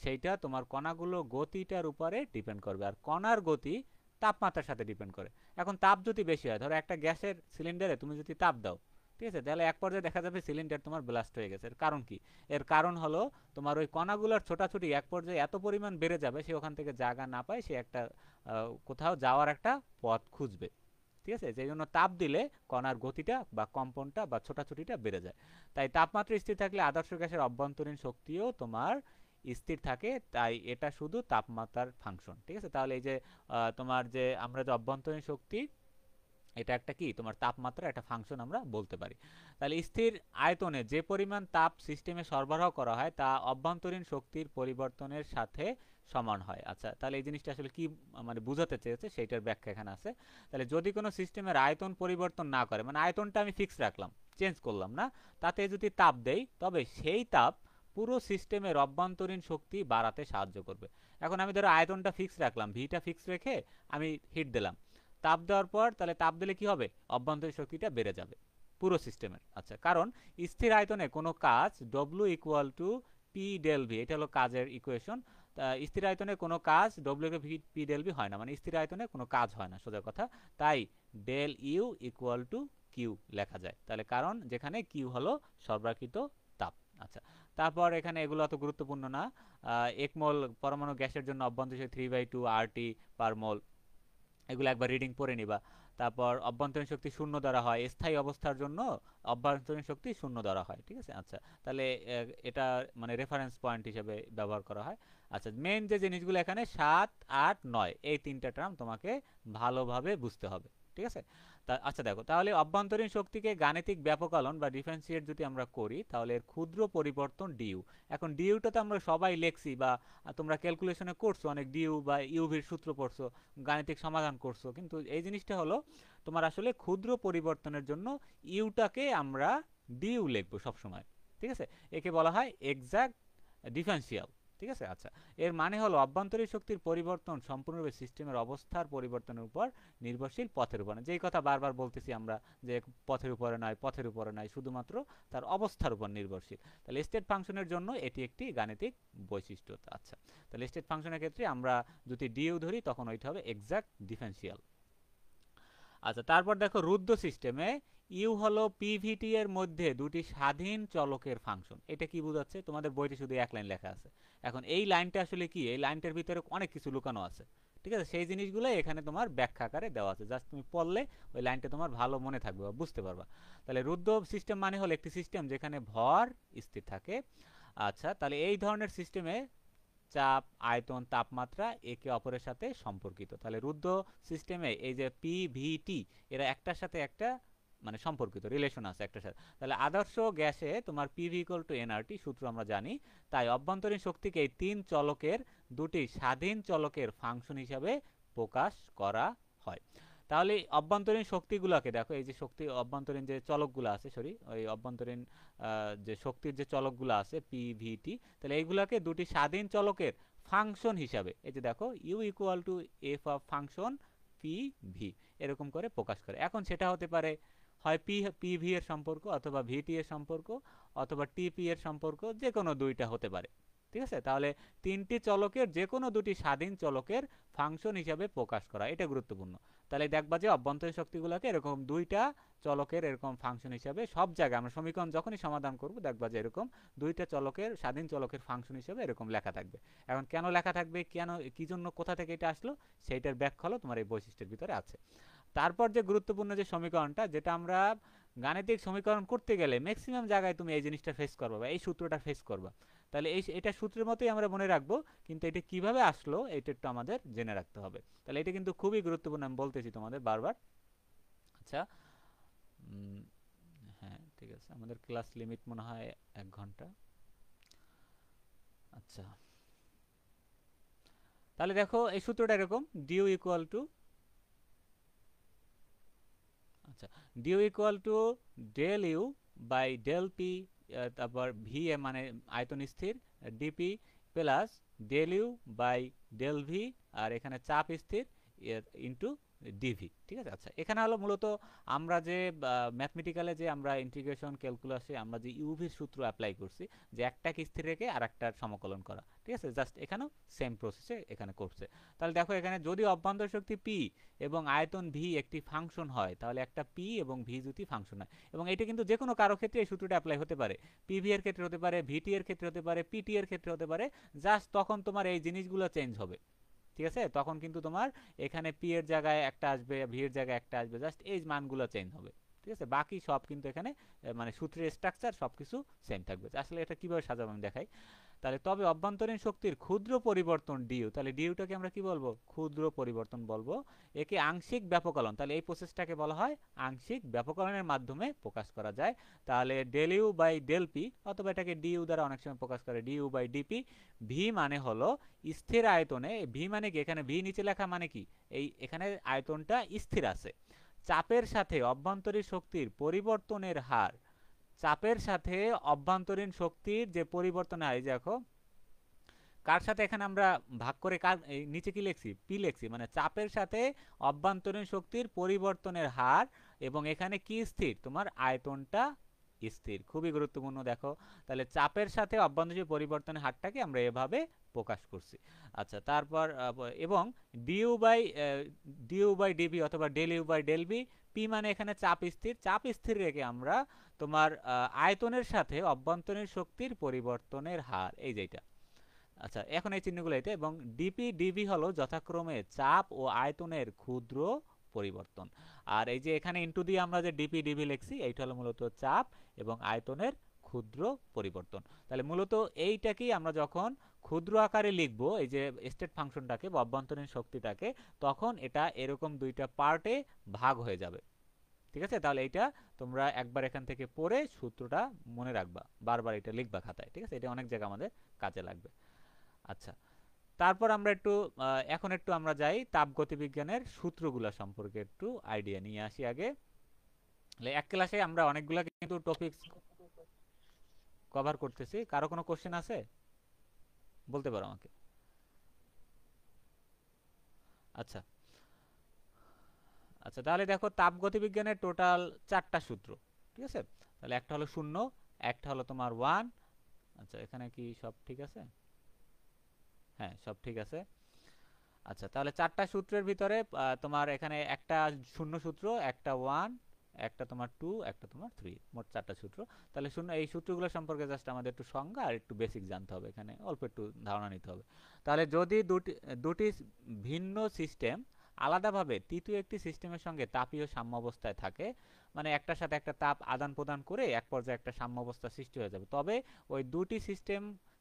সেইটা তোমার কণাগুলো গতিটার উপরে ডিপেন্ড করবে, আর কণার গতি তাপমাত্রার সাথে ডিপেন্ড করে। এখন তাপ যদি বেশি হয়, ধরো একটা গ্যাসের সিলিন্ডারে তুমি যদি তাপ দাও, ঠিক আছে, তাহলে এক পর্যায়ে দেখা যাবে সিলিন্ডার তোমার ব্লাস্ট হয়ে গেছে। এর কারণ কি? এর কারণ হলো তোমার ওই কণাগুলোর ছোটাছুটি এক পর্যায়ে এত পরিমাণ বেড়ে যাবে, সে ওখান থেকে জায়গা না পায়, সে একটা কোথাও যাওয়ার একটা পথ খুঁজবে। ঠিক আছে? সেই জন্য তাপ দিলে কণার গতিটা বা কম্পনটা বা ছোটাছুটিটা বেড়ে যায়। তাই তাপমাত্রা স্থির থাকলে আদর্শ গ্যাসের অভ্যন্তরীণ শক্তিও তোমার স্থির থাকে, তাই এটা শুধু তাপমাত্রার ফাংশন। ঠিক আছে? তাহলে এই যে তোমার যে আমরা যে অভ্যন্তরীণ শক্তি, এটা একটা কি তোমার তাপমাত্রা একটা ফাংশন আমরা বলতে পারি। তাহলে স্থির আয়তনে যে পরিমাণ তাপ সিস্টেমে সরবরাহ করা হয় তা অভ্যন্তরীণ শক্তির পরিবর্তনের সাথে সমান হয়। আচ্ছা, তাহলে এই জিনিসটা আসলে কি মানে বোঝাতে চেয়েছে সেইটার ব্যাখ্যা এখানে আছে। তাহলে যদি কোনো সিস্টেমের আয়তন পরিবর্তন না করে, মানে আয়তনটা আমি ফিক্স রাখলাম, চেঞ্জ করলাম না, তাতে যদি তাপ দেই, তবে সেই তাপ পুরো সিস্টেমের অভ্যন্তরীণ শক্তি বাড়াতে সাহায্য করবে। এখন আমি ধরো আয়তনটা ফিক্স রাখলাম, ভিটা ফিক্স রেখে আমি হিট দিলাম, তাপ দেওয়ার পর তাহলে তাপ দিলে কি হবে? অভ্যন্তরীণ শক্তিটা বেড়ে যাবে পুরো সিস্টেমের। আচ্ছা, কারণ স্থির আয়তনে কোনো কাজ W equal to P del V, এটা হলো কাজের ইকুয়েশন। স্থির আয়তনে কোনো কাজ ডব্লিউ পি ডেল ভি হয় না, মানে স্থির আয়তনে কোনো কাজ হয় না, সোজা কথা। তাই del U equal to Q লেখা যায়। তাহলে কারণ যেখানে কিউ হলো সর্বাকৃত তাপ। আচ্ছা, তারপর এখানে এগুলো অত গুরুত্বপূর্ণ না। 1 মোল পরমাণু গ্যাসের জন্য অভ্যন্তরীণ 3/2 RT পার মোল। এগুলো একবার রিডিং পড়ে নিবা। তারপর অভ্যন্তরীণ শক্তি শূন্য ধরা হয়, স্থায়ী অবস্থার জন্য অভ্যন্তরীণ শক্তি শূন্য ধরা হয়, ঠিক আছে। আচ্ছা, তাহলে এটা মানে রেফারেন্স পয়েন্ট হিসেবে ব্যবহার করা হয়। আচ্ছা, মেন যে জিনিসগুলো এখানে 7, 8, 9 এই তিনটা টার্ম তোমাকে ভালোভাবে বুঝতে হবে, ঠিক আছে। আচ্ছা দেখো, তাহলে অভ্যন্তরীণ শক্তিকে গাণিতিক ব্যাপকলন বা ডিফারেন্সিয়েট যদি আমরা করি, তাহলে এর ক্ষুদ্র পরিবর্তন ডিউ। এখন ডিউটা তো আমরা সবাই লেখছি, বা তোমরা ক্যালকুলেশনে করছো অনেক, ডিউ বা ইউভির সূত্র পড়ছো, গাণিতিক সমাধান করছো, কিন্তু এই জিনিসটা হলো তোমার আসলে ক্ষুদ্র পরিবর্তনের জন্য ইউটাকে আমরা ডিউ লিখবো সবসময়, ঠিক আছে। একে বলা হয় এক্সাক্ট ডিফারেন্সিয়াল, ঠিক আছে। আচ্ছা, এর মানে হলো অভ্যন্তরীণ শক্তির পরিবর্তন সম্পূর্ণরূপে সিস্টেমের অবস্থার পরিবর্তনের উপর নির্ভরশীল, পথের উপর। যেই কথা বারবার বলতেছি আমরা, যে পথের উপরে নয়, পথের উপরে নয়, শুধুমাত্র তার অবস্থার উপর নির্ভরশীল। তাহলে স্টেট ফাংশনের জন্য এটি একটি গাণিতিক বৈশিষ্ট্য। আচ্ছা, তাহলে স্টেট ফাংশনের ক্ষেত্রে আমরা যদি ডিউ ধরি তখন ওইটা হবে এক্সাক্ট ডিফারেন্সিয়াল। আচ্ছা, তারপর দেখো রুদ্ধ সিস্টেমে ইউ হলো পিভিটি এর মধ্যে দুটি স্বাধীন চলকের ফাংশন। এটা কি বোঝাচ্ছে? তোমাদের বইতে শুধু এক লাইন লেখা আছে। এখন এই লাইনটা আসলে কি? এই লাইনটার ভিতরে অনেক কিছু লুকানো আছে, ঠিক আছে। সেই জিনিসগুলো এখানে তোমার ব্যাখ্যা আকারে দেওয়া আছে, জাস্ট তুমি পড়লে ওই লাইনটা তোমার ভালো মনে থাকবে বা বুঝতে পারবা। তাহলে রুদ্ধ সিস্টেম মানে হলো একটি সিস্টেম যেখানে ভর স্থির থাকে। আচ্ছা, তাহলে এই ধরনের সিস্টেমে চাপ, আয়তন, তাপমাত্রা একে অপরের সাথে সম্পর্কিত। তাহলে রুদ্ধ সিস্টেমে এই যে পি ভি টি, এরা একটার সাথে একটা মানে সম্পর্কিত, রিলেশন আছে একটার সাথে। তাহলে আদর্শ গ্যাসে তোমার পিভি ইকুয়াল টু এনআরটি সূত্র আমরা জানি। তাই অভ্যন্তরীণ শক্তিকে এই তিন চলকের দুটি স্বাধীন চলকের ফাংশন হিসাবে প্রকাশ করা হয়। তাহলে অভ্যন্তরীণ শক্তিগুলোকে দেখো, এই যে শক্তি অভ্যন্তরীণ যে চলকগুলো আছে, সরি ওই অভ্যন্তরীণ যে শক্তির যে চলকগুলো আছে পিভিটি, তাহলে এইগুলোকে দুটি স্বাধীন চলকের ফাংশন হিসাবে, এই যে দেখো U equal to F of function P V, এরকম করে প্রকাশ করে। এখন সেটা হতে পারে হয় পিভি এর সম্পর্ক, অথবা ভিটি এর সম্পর্ক, অথবা টিপি এর সম্পর্ক, যে কোনো দুইটা হতে পারে, ঠিক আছে। তাহলে তিনটি চলকের যে কোনো দুটি স্বাধীন চলকের ফাংশন হিসাবে প্রকাশ করা, এটা গুরুত্বপূর্ণ। তাহলে দেখবা যে অভ্যন্তরীণ শক্তিগুলোকে এরকম দুইটা চলকের এরকম ফাংশন হিসাবে সব জায়গায় আমরা সমীকরণ যখনই সমাধান করব, দেখবা যে এরকম দুইটা চলকের স্বাধীন চলকের ফাংশন হিসাবে এরকম লেখা থাকবে। এখন কেন লেখা থাকবে, কেন, কি জন্য, কোথা থেকে এটা আসলো, সেইটার ব্যাখ্যা হলো তোমার এই বৈশিষ্ট্যের ভিতরে আছে। তারপর যে গুরুত্বপূর্ণ যে সমীকরণটা, যেটা আমরা গাণিতিক সমীকরণ করতে গেলে ম্যাক্সিমাম জায়গায় তুমি এই জিনিসটা ফেস করবা বা এই সূত্রটা ফেস করবা। তাহলে এটা সূত্রের মতোই আমরা মনে রাখবো, কিন্তু এটা কিভাবে আসলো এটা একটু আমাদের জেনে রাখতে হবে। তাহলে এটা কিন্তু খুবই গুরুত্বপূর্ণ, আমি বলতেছি তোমাদের বারবার। আচ্ছা, হ্যাঁ ঠিক আছে, আমাদের ক্লাস লিমিট মনে হয় 1 ঘন্টা। আচ্ছা, তাহলে দেখো এই সূত্রটা এরকম, ডিউ ইকুয়াল টু, আচ্ছা, D U equal to del U by del P, তারপর ভি এ মানে আয়তন স্থির, DP plus del U by del V, আর এখানে চাপ স্থির ইন্টু ডিভি, ঠিক আছে। আচ্ছা, এখানে হলো মূলত আমরা যে ম্যাথমেটিক্যালে যে আমরা ইন্টিগ্রেশন ক্যালকুলাসে আমরা যে ইউভির সূত্র অ্যাপ্লাই করছি, যে একটাকে স্থির রেখে আর একটার সমকলন করা, ঠিক আছে, জাস্ট এখানেও সেম প্রসেসে এখানে করছে। তাহলে দেখো এখানে যদি অভ্যন্তর শক্তি পি এবং আয়তন ভি একটি ফাংশন হয়, তাহলে একটা পি এবং ভি দুটি ফাংশন হয়, এবং এটা কিন্তু যে কোনো কারো ক্ষেত্রে এই সূত্রটা অ্যাপ্লাই হতে পারে। পিভি এর ক্ষেত্রে হতে পারে, ভিটি এর ক্ষেত্রে হতে পারে, পিটি এর ক্ষেত্রে হতে পারে, জাস্ট তখন তোমার এই জিনিসগুলো চেঞ্জ হবে, ঠিক আছে। তখন কিন্তু তোমার এখানে পি এর জায়গায় একটা আসবে, ভি এর জায়গায় একটা আসবে, জাস্ট এই মানগুলো চেঞ্জ হবে, ঠিক আছে। বাকি সব কিন্তু এখানে মানে সূত্রের স্ট্রাকচার সবকিছু সেম থাকবে। আসলে এটা কিভাবে সাজাবো আমি দেখাই। তাহলে তবে অভ্যন্তরীণ শক্তির ক্ষুদ্র পরিবর্তন ডিউ, তাহলে ডিউটাকে আমরা কি বলবো, ক্ষুদ্র পরিবর্তন বলবো। একে আংশিক ব্যাপকলন, তাহলে এই প্রসেসটাকে বলা হয় আংশিক ব্যাপকলনের মাধ্যমে প্রকাশ করা যায়। তাহলে del U by del P, অথবা এটাকে ডিউ দ্বারা অনেক সময় প্রকাশ করে ডিউ বাই ডিপি। ভি মানে হলো স্থির আয়তনে, ভি মানে কি, এখানে ভি নিচে লেখা মানে কি, এই এখানে আয়তনটা স্থির আছে, চাপের সাথে অভ্যন্তরীণ শক্তির পরিবর্তনের হার, চাপের সাথে অভ্যন্তরীণ শক্তির যে পরিবর্তন হয়, দেখো কার সাথে এখানে আমরা ভাগ করে কার নিচে কি লিখছি, পি লিখছি, মানে চাপের সাথে অভ্যন্তরীণ শক্তির পরিবর্তনের হার, এবং এখানে কি স্থির, তোমার আয়তনটা স্থির। খুবই গুরুত্বপূর্ণ দেখো, তাহলে চাপের সাথে অভ্যন্তরীণ পরিবর্তনের হারটাকে আমরা এভাবে প্রকাশ করছি। আচ্ছা, তারপর এবং ডিউ বাই ডিবি অথবা del U by del B, P মানে এখানে চাপ স্থির, চাপ স্থির রেখে আমরা তোমার আয়তনের সাথে অভ্যন্তরীণ শক্তির পরিবর্তনের হার, এই যেটা। আচ্ছা, এখন এই চিহ্নগুলো এটা, এবং ডিপি ডিভি হলো যথাক্রমে চাপ ও আয়তনের ক্ষুদ্র পরিবর্তন। আর এই যে এখানে ইনটু দিয়ে আমরা যে ডিপি ডিভি লিখছি, এইটা হলো মূলত চাপ এবং আয়তনের ক্ষুদ্র পরিবর্তন। তাহলে মূলত এইটাকেই আমরা যখন ক্ষুদ্র আকারে লিখবো, এই যে স্টেট ফাংশনটাকে বা অভ্যন্তরীণ শক্তিটাকে, তখন এটা এরকম দুইটা পার্টে ভাগ হয়ে যাবে। ঠিক আছে, তাহলে এইটা তোমরা একবার এখান থেকে পড়ে সূত্রটা মনে রাখবা, বারবার এটা লিখবা খাতায়। ঠিক আছে, এটা অনেক জায়গায় আমাদের কাজে লাগবে। আচ্ছা, তারপর আমরা একটু এখন একটু আমরা যাই তাপগতিবিজ্ঞানের সূত্রগুলো সম্পর্কে একটু আইডিয়া নিয়ে আসি আগে। এক ক্লাসে আমরা অনেকগুলা কিন্তু টপিক কভার করতেছি। কারো কোনো কোশ্চেন আছে বলতে পারো আমাকে। আচ্ছা আচ্ছা, তাহলে দেখো তাপগতিবিজ্ঞানের টোটাল 4টা সূত্র। ঠিক আছে, তাহলে একটা হলো 0, একটা হলো তোমার 1। আচ্ছা, এখানে কি সব ঠিক আছে? হ্যাঁ, সব ঠিক আছে। আচ্ছা, তাহলে 4টা সূত্রের ভিতরে তোমার এখানে একটা 0 সূত্র, একটা 1, একটা তোমার 2, একটা তোমার 3, মোট 4টা সূত্র। তাহলে এই সূত্রগুলো সম্পর্কে জাস্ট আমাদের একটু সংজ্ঞা আর একটু বেসিক জানতে হবে, এখানে অল্প একটু ধারণা নিতে হবে। তাহলে যদি দুটি ভিন্ন সিস্টেম আলাদাভাবে তৃতীয় একটি সিস্টেমের সঙ্গে তাপীয় সাম্যাবস্থায় থাকে, মানে একটার সাথে একটা তাপ আদান প্রদান করে এক পর্যায়ে একটা সাম্যাবস্থা সৃষ্টি হয়ে যাবে, তবে ওই দুটি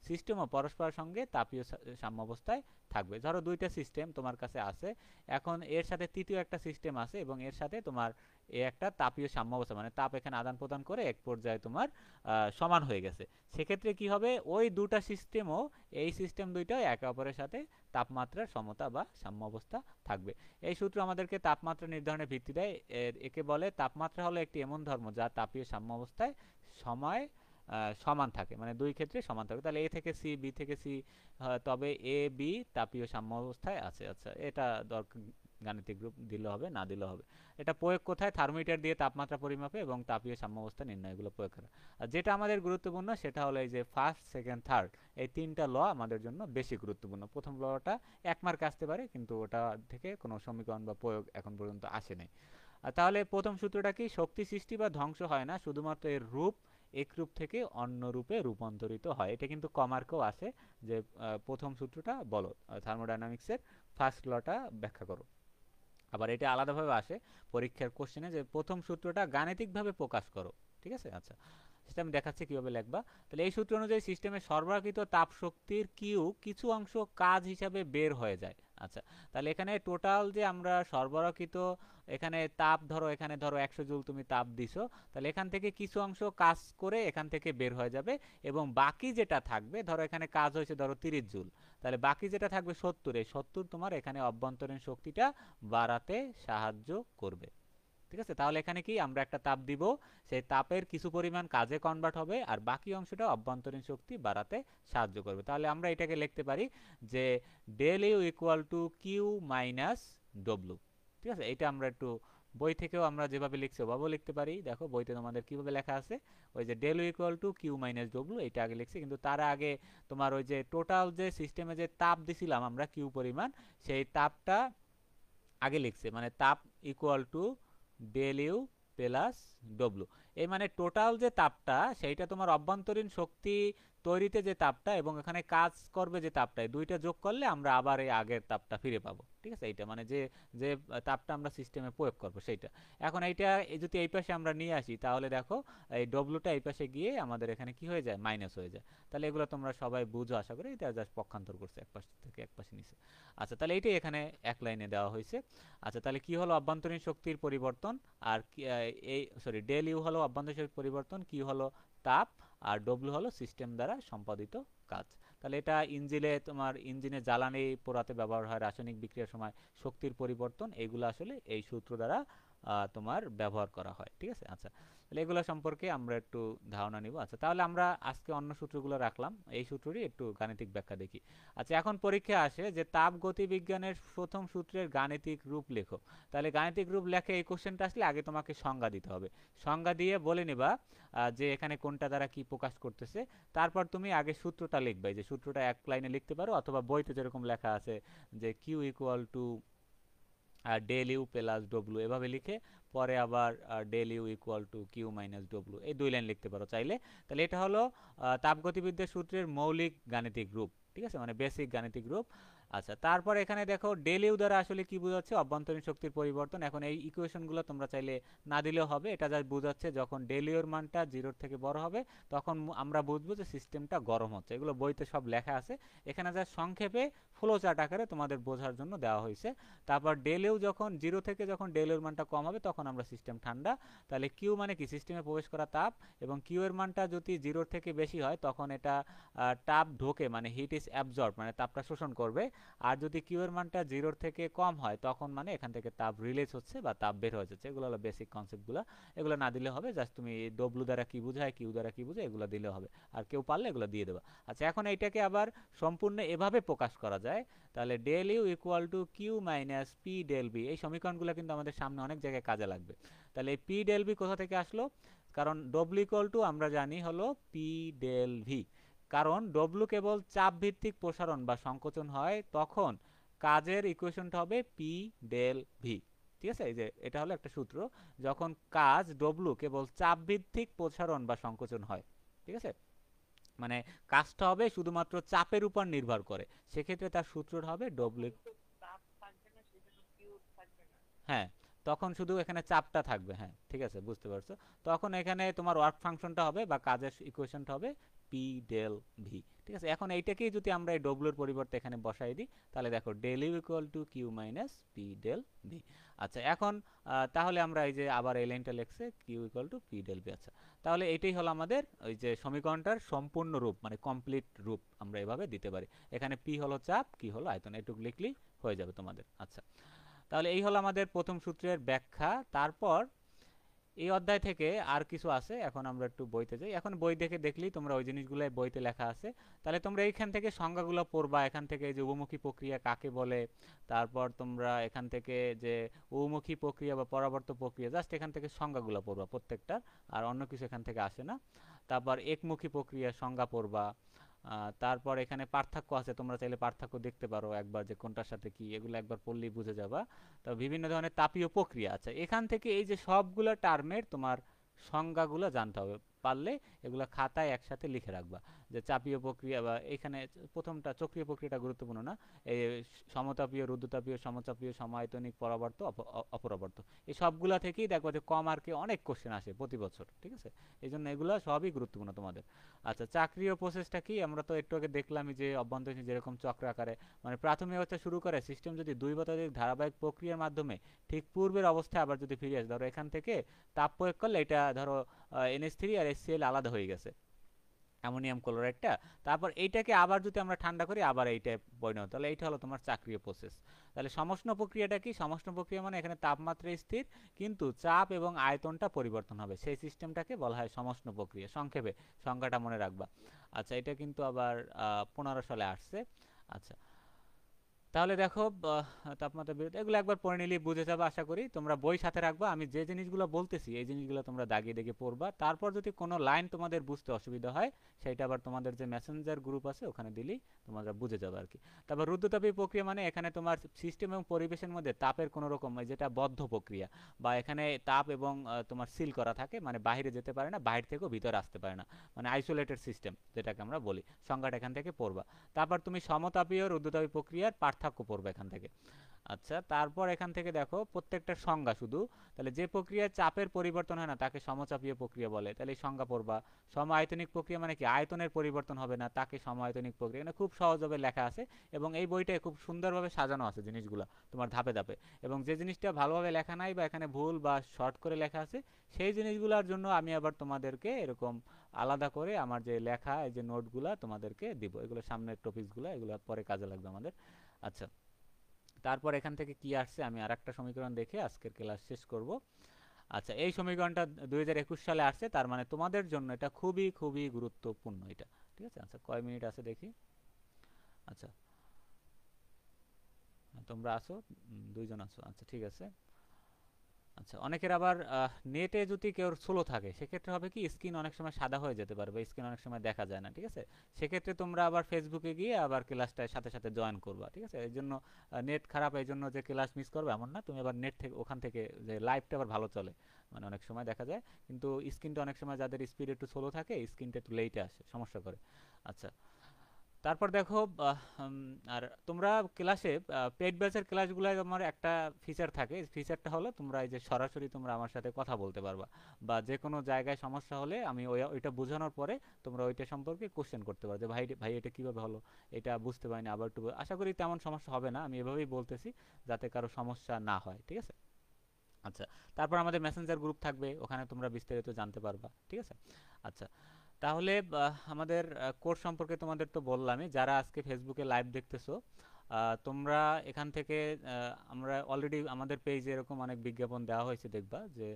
সিস্টেমও পরস্পরের সঙ্গে তাপীয় সাম্যাবস্থায় থাকবে। ধরো দুইটা সিস্টেম তোমার কাছে আছে, এখন এর সাথে তৃতীয় একটা সিস্টেম আছে এবং এর সাথে তোমার একটা তাপীয় সাম্যাবস্থা, মানে তাপ এখানে আদান প্রদান করে এক পর্যায়ে তোমার সমান হয়ে গেছে। সেক্ষেত্রে কি হবে, ওই দুটা সিস্টেমও, এই সিস্টেম দুইটাও একে অপরের সাথে তাপমাত্রার সমতা বা সাম্যাবস্থা থাকবে। এই সূত্র আমাদেরকে তাপমাত্রা নির্ধারণের ভিত্তি দেয়। একে বলে তাপমাত্রা হলো একটি এমন ধর্ম যা তাপীয় সাম্যাবস্থায় সময় সমান থাকে, মানে দুই ক্ষেত্রে সমান থাকে। তাহলে এ থেকে সি, বি থেকে সি, তবে এ বি তাপীয় সাম্যাবস্থায় আছে। আচ্ছা, এটা গাণিতিক রূপ দিলে হবে, না দিলে হবে। এটা প্রয়োগ কোথায়? থার্মোমিটার দিয়ে তাপমাত্রা পরিমাপে এবং তাপীয় সাম্যাবস্থা নির্ণয়, এগুলো প্রয়োগ করা। আর যেটা আমাদের গুরুত্বপূর্ণ সেটা হলো এই যে ফার্স্ট, সেকেন্ড, থার্ড, এই 3টা ল আমাদের জন্য বেশি গুরুত্বপূর্ণ। প্রথম লটা 1 মার্ক আসতে পারে, কিন্তু ওটা থেকে কোনো সমীকরণ বা প্রয়োগ এখন পর্যন্ত আসে নাই। তাহলে প্রথম সূত্রটা কি? শক্তি সৃষ্টি বা ধ্বংস হয় না, শুধুমাত্র এর রূপ এক রূপ থেকে অন্য রূপে রূপান্তরিত হয়। এটা কিন্তু কমার্কেও আসে যে প্রথম সূত্রটা বলো, থার্মোডাইনামিক্সের ফার্স্ট লটা ব্যাখ্যা করো। আবার এটা আলাদাভাবে আসে পরীক্ষার কোশ্চেনে যে প্রথম সূত্রটা গাণিতিকভাবে প্রকাশ করো। ঠিক আছে, আচ্ছা, সেটা আমি দেখাচ্ছি কিভাবে লিখবা। তাহলে এই সূত্র অনুযায়ী সিস্টেমে সরবরাহকৃত তাপ শক্তির কিউ কিছু অংশ কাজ হিসাবে বের হয়ে যায়। আচ্ছা, তাহলে এখানে টোটাল যে আমরা সরবরাহকৃত এখানে তাপ, এখানে ধরো 100 জুল তুমি তাপ দিছো, তাহলে এখান থেকে কিছু অংশ কাজ করে এখান থেকে বের হয়ে যাবে, এবং বাকি যেটা থাকবে, ধরো এখানে কাজ হয়েছে ধরো 30 জুল, তাহলে বাকি যেটা থাকবে 70, এই 70 তোমার এখানে অভ্যন্তরীণ শক্তিটা বাড়াতে সাহায্য করবে। ঠিক আছে, তাহলে এখানে কি আমরা একটা তাপ দিব, সেই তাপের কিছু পরিমাণ কাজে কনভার্ট হবে আর বাকি অংশটা অভ্যন্তরীণ শক্তি বাড়াতে সাহায্য করবে। তাহলে আমরা এটাকে লিখতে পারি যে del U equal to Q minus W. ঠিক আছে, এটা আমরা একটু বই থেকেও আমরা যেভাবে লিখছি ওভাবেও লিখতে পারি। দেখো বইতে তোমাদের কিভাবে লেখা আছে, ওই যে del U equal to Q minus W, এটা আগে লিখছি, কিন্তু তার আগে তোমার ওই যে টোটাল যে সিস্টেমে যে তাপ দিছিলাম আমরা কিউ পরিমাণ, সেই তাপটা আগে লিখছে, মানে তাপ equal to del U plus W. এই মানে টোটাল যে তাপটা, সেইটা তোমার অভ্যন্তরীণ শক্তি তৈরিতে যে তাপটা এবং এখানে কাজ করবে যে তাপটা, এই দুইটা যোগ করলে আমরা আবার এই আগের তাপটা ফিরে পাবো। ঠিক আছে, এইটা মানে যে যে তাপটা আমরা সিস্টেমে প্রয়োগ করব সেইটা। এখন এইটা যদি এই পাশে আমরা নিয়ে আসি, তাহলে দেখো এই ডব্লুটা এই পাশে গিয়ে আমাদের এখানে কি হয়ে যায়, মাইনাস হয়ে যায়। তাহলে এগুলো তোমরা সবাই বুঝো আশা করি, এটা জাস্ট পক্ষান্তর করছে এক পাশ থেকে এক পাশে নিচে। আচ্ছা, তাহলে এইটাই এখানে এক লাইনে দেওয়া হয়েছে। আচ্ছা, তাহলে কি হলো অভ্যন্তরীণ শক্তির পরিবর্তন, আর এই সরি ডেল ইউ হলো অভ্যন্তরীণ শক্তির পরিবর্তন, কি হলো তাপ, আর ডব্লিউ হলো সিস্টেম দ্বারা সম্পাদিত কাজ। তাহলে এটা ইঞ্জিনে জ্বালানি পোড়াতে ব্যবহার হয়, রাসায়নিক বিক্রিয়ার সময় শক্তির পরিবর্তন, এগুলো আসলে এই সূত্র দ্বারা তোমার ব্যবহার করা হয়। ঠিক আছে, আচ্ছা, তাহলে এগুলো সম্পর্কে আমরা একটু ধারণা নিব। আচ্ছা, তাহলে আমরা আজকে অন্য সূত্রগুলো রাখলাম, এই সূত্রটি একটু গাণিতিক ব্যাখ্যা দেখি। আচ্ছা, এখন পরীক্ষা আসে যে তাপ গতিবিজ্ঞানের প্রথম সূত্রের গাণিতিক রূপ লেখো। তাহলে গাণিতিক রূপ লেখে এই কোশ্চেনটা আসলে আগে তোমাকে সংজ্ঞা দিতে হবে, সংজ্ঞা দিয়ে বলে নিবা যে এখানে কোনটা দ্বারা কি প্রকাশ করতেছে। তারপর তুমি আগে সূত্রটা লিখবে, যে সূত্রটা এক লাইনে লিখতে পারো, অথবা বইতে যেরকম লেখা আছে যে Q equal to del U plus W, এভাবে লিখে পরে আবার del U equal to Q minus W, এই 2 লাইন লিখতে পারো চাইলে। তাহলে এটা হলো তাপগতিবিদ্যার সূত্রের মৌলিক গাণিতিক রূপ। ঠিক আছে, মানে বেসিক গাণিতিক রূপ। আচ্ছা, তারপর এখানে দেখো ডেল ইউ দ্বারা আসলে কি বোঝাচ্ছে, অভ্যন্তরীণ শক্তির পরিবর্তন। এখন এই ইকুয়েশনগুলো তোমরা চাইলে না দিলেও হবে, এটা যা বোঝাচ্ছে যখন ডেল ইউ এর মানটা জিরোর থেকে বড় হবে তখন আমরা বুঝবো যে সিস্টেমটা গরম হচ্ছে। এগুলো বইতে সব লেখা আছে, এখানে যা সংক্ষেপে ফ্লো চার্ট আকারে তোমাদের বোঝার জন্য দেওয়া হয়েছে। তারপর ডেল ইউ যখন জিরো থেকে যখন ডেল ইউ এর মানটা কম হবে তখন আমরা সিস্টেম ঠান্ডা। তাহলে কিউ মানে কি, সিস্টেমে প্রবেশ করা তাপ, এবং কিউ এর মানটা যদি জিরোর থেকে বেশি হয় তখন এটা তাপ ঢোকে, মানে হিট ইজ অ্যাবজর্ব, মানে তাপটা শোষণ করবে। আর যদি কিউ এর মানটা জিরোর থেকে কম হয় তখন মানে এখান থেকে তাপ রিলিজ হচ্ছে বা তাপ বের হয়ে যাচ্ছে। এগুলো হলো বেসিক কনসেপ্টগুলো, এগুলো না দিলে হবে, জাস্ট তুমি ডব্লু দ্বারা কি বোঝায়, কিউ দ্বারা কি বোঝায় এগুলো দিলে হবে, আর কেউ পারলে এগুলো দিয়ে দেবা। আচ্ছা, এখন এইটাকে আবার সম্পূর্ণ এভাবে প্রকাশ করা যায়, তাহলে del U equal to Q minus P del B. এই সমীকরণগুলো কিন্তু আমাদের সামনে অনেক জায়গায় কাজে লাগবে। তাহলে এই পি ডেল বি কোথা থেকে আসলো, কারণ ডব্লিউ ইকুয়াল টু আমরা জানি হলো পি ডেল ভি, কারণ ডব্লু কেবল চাপ ভিত্তিক প্রসারণ বা সংকোচন হয় তখন কাজের ইকুয়েশনটা হবে পি ডেল ভি। ঠিক আছে, এই যে এটা হলো একটা সূত্র, যখন কাজ ডব্লু কেবল চাপ ভিত্তিক প্রসারণ বা সংকোচন হয়, ঠিক আছে, মানে কাজটা হবে শুধুমাত্র চাপের উপর নির্ভর করে, সেক্ষেত্রে তার সূত্রটা হবে ডব্লিউ। হ্যাঁ, তখন শুধু এখানে চাপটা থাকবে, হ্যাঁ ঠিক আছে বুঝতে পারছো। তখন এখানে তোমার ওয়ার্ক ফাংশনটা হবে বা কাজের ইকুয়েশনটা হবে পি ডেল ভি। ঠিক আছে, এখন এইটাকেই যদি আমরা এই ডব্লিউর পরিবর্তে এখানে বসাই দিই তাহলে দেখো del U equal to Q minus P del V. আচ্ছা, এখন তাহলে আমরা এই যে আবার এই লাইনটা লিখছে Q equal to P del V. আচ্ছা, তাহলে এটাই হলো আমাদের ওই যে সমীকরণটার সম্পূর্ণ রূপ, মানে কমপ্লিট রূপ আমরা এভাবে দিতে পারি। এখানে পি হলো চাপ, কি হলো আয়তন, এটুকু লিখলেই হয়ে যাবে তোমাদের। আচ্ছা, তাহলে এই হলো আমাদের প্রথম সূত্রের ব্যাখ্যা। তারপর এই অধ্যায় থেকে আর কিছু আছে, এখন আমরা একটু বইতে যাই। এখন বই দেখে দেখলেই তোমরা ওই জিনিসগুলো বইতে লেখা আছে, তাহলে তোমরা এইখান থেকে সংজ্ঞাগুলো পড়বা। এখান থেকে যে বহুমুখী প্রক্রিয়া কাকে বলে, তারপর তোমরা এখান থেকে যে বহুমুখী প্রক্রিয়া বা পরাবর্ত প্রক্রিয়া, জাস্ট এখান থেকে সংজ্ঞাগুলো পড়বা প্রত্যেকটা, আর অন্য কিছু এখান থেকে আসে না। তারপর একমুখী প্রক্রিয়া সংজ্ঞা পড়বা। তারপর এখানে পার্থক্য আছে, তোমরা চাইলে পার্থক্য দেখতে পারো একবার, যে কোনটার সাথে কি, এগুলো একবার পড়লেই বুঝে যাবা। তো বিভিন্ন ধরনের তাপীয় প্রক্রিয়া আছে, এখান থেকে এই যে সবগুলো টার্মের তোমার সংজ্ঞাগুলো জানতে হবে, পারলে এগুলো খাতায় একসাথে লিখে রাখবা, যে চাপীয় প্রক্রিয়া বা এখানে প্রথমটা চক্রীয় প্রক্রিয়াটা গুরুত্বপূর্ণ না, এই সমতাপীয়, রুদ্ধতাপীয়, সমচাপীয়, সমায়তনিক, পরাবর্ত, অপরাবর্ত, এই সবগুলা থেকেই দেখবা যে কম মার্কে অনেক কোশ্চেন আসে প্রতি বছর। ঠিক আছে, এই জন্য এগুলো সবই গুরুত্বপূর্ণ তোমাদের। আচ্ছা, চাকরির প্রসেসটা কি, আমরা তো একটু আগে দেখলামই যে অভ্যন্তরীণ যেরকম চক্র আকারে, মানে প্রাথমিক অবস্থা শুরু করে সিস্টেম যদি দুই বা ততোধিক ধারাবাহিক প্রক্রিয়ার মাধ্যমে ঠিক পূর্বের অবস্থায় আবার যদি ফিরে আসে, ধরো এখান থেকে তাপ প্রয়োগ করলে এটা ধরো NH3 আর HCl আলাদা হয়ে গেছে, অ্যামোনিয়াম ক্লোরাইডটা, তারপর এইটাকে আবার যদি আমরা ঠান্ডা করি আবার এইটা পরিণত, তাহলে এইটা হলো তোমার চাকরিয় প্রসেস। তাহলে সমষ্ণ প্রক্রিয়াটা কি, সমষ্ণ প্রক্রিয়া মানে এখানে তাপমাত্রা স্থির কিন্তু চাপ এবং আয়তনটা পরিবর্তন হবে, সেই সিস্টেমটাকে বলা হয় সমষ্ণ প্রক্রিয়া, সংক্ষেপে সংজ্ঞাটা মনে রাখবা। আচ্ছা, এটা কিন্তু আবার 15 সালে আসছে। আচ্ছা, তাহলে দেখো তাপমাত্রা বিরতি এগুলো একবার পড়ে নিলেই বুঝে যাবে, আশা করি তোমরা বই সাথে রাখবা। আমি যে জিনিসগুলো বলতেছি এই জিনিসগুলো তোমরা দাগিয়ে দাগিয়ে পড়বা, তারপর যদি কোনো লাইন তোমাদের বুঝতে অসুবিধা হয় সেটা আবার তোমাদের যে মেসেঞ্জার গ্রুপ আছে ওখানে দিলেই তোমরা বুঝে যাবে আর কি। তারপর রুদ্ধতাপীয় প্রক্রিয়া মানে এখানে তোমার সিস্টেম এবং পরিবেশের মধ্যে তাপের কোনো রকম, যেটা বদ্ধ প্রক্রিয়া, বা এখানে তাপ এবং তোমার সিল করা থাকে, মানে বাইরে যেতে পারে না, বাইরে থেকেও ভিতরে আসতে পারে না, মানে আইসোলেটেড সিস্টেম যেটাকে আমরা বলি, সংজ্ঞাটা এখান থেকে পড়বা। তারপর তুমি সমতাপীয় রুদ্ধতাপীয় প্রক্রিয়ার পার্থক্য পড়বে এখান থেকে। আচ্ছা, তারপর এখান থেকে দেখো প্রত্যেকটা সংজ্ঞা শুধু, তাহলে যে প্রক্রিয়ায় চাপের পরিবর্তন হয় না তাকে সমচাপীয় প্রক্রিয়া বলে, তাহলে এই সংজ্ঞা পড়বা। সম আয়তনিক প্রক্রিয়া মানে কি, আয়তনের পরিবর্তন হবে না, তাকে সম আয়তনিক প্রক্রিয়া, এখানে খুব সহজভাবে লেখা আছে এবং এই বইটায় খুব সুন্দরভাবে সাজানো আছে জিনিসগুলো তোমার ধাপে ধাপে, এবং যে জিনিসটা ভালোভাবে লেখা নাই বা এখানে ভুল বা শর্ট করে লেখা আছে সেই জিনিসগুলোর জন্য আমি আবার তোমাদেরকে এরকম আলাদা করে আমার যে লেখা এই যে নোটগুলা তোমাদেরকে দিব, এগুলো সামনের টপিকসগুলো, এগুলো পরে কাজে লাগবে আমাদের। আচ্ছা, তারপর এখান থেকে কি আসছে আমি আর একটা সমীকরণ দেখে আজকের ক্লাস শেষ করব। আচ্ছা, এই সমীকরণটা 2021 সালে আসছে, তার মানে তোমাদের জন্য এটা খুবই খুবই গুরুত্বপূর্ণ এটা। ঠিক আছে, আচ্ছা কয় মিনিট আছে দেখি। আচ্ছা, তোমরা আসো, দুইজন আছো, আচ্ছা ঠিক আছে। আচ্ছা, অনেকের আবার নেটে যদি কেউ স্লো থাকে সেক্ষেত্রে হবে কি, স্ক্রিন অনেক সময় সাদা হয়ে যেতে পারে বা স্ক্রিন অনেক সময় দেখা যায় না। ঠিক আছে, সেক্ষেত্রে তোমরা আবার ফেসবুকে গিয়ে আবার ক্লাসটার সাথে সাথে জয়েন করবা। ঠিক আছে, এই জন্য নেট খারাপ এই জন্য যে ক্লাস মিস করবে এমন না, তুমি আবার নেট থেকে ওখান থেকে যে লাইভটা আবার ভালো চলে, মানে অনেক সময় দেখা যায়, কিন্তু স্ক্রিনটা অনেক সময় যাদের স্পিড একটু স্লো থাকে স্ক্রিনটা একটু লেটে আসে, সমস্যা করে। আচ্ছা, তারপর দেখো আর তোমরা ক্লাসে পেইড ব্যাচের ক্লাসগুলোয় আমার একটা ফিচার থাকে, ফিচারটা হলো তোমরা এই যে সরাসরি তোমরা আমার সাথে কথা বলতে পারবা, বা যে কোনো জায়গায় সমস্যা হলে আমি ওইটা বোঝানোর পরে তোমরা ওইটা সম্পর্কে কোশ্চেন করতে পারো যে ভাই ভাই এটা কিভাবে হলো, এটা বুঝতে পারিনি, আবার একটু আশা করি তেমন সমস্যা হবে না, আমি এভাবেই বলতেছি যাতে কারো সমস্যা না হয়, ঠিক আছে? আচ্ছা, তারপর আমাদের মেসেঞ্জার গ্রুপ থাকবে, ওখানে তোমরা বিস্তারিত জানতে পারবা, ঠিক আছে? আচ্ছা, তাহলে আমাদের কোর্স সম্পর্কে তোমাদের তো বললামই। যারা আজকে ফেসবুকে লাইভ দেখতেছো, তোমরা এখান থেকে আমরা অলরেডি আমাদের পেজে এরকম অনেক বিজ্ঞাপন দেওয়া হয়েছে, দেখবা যে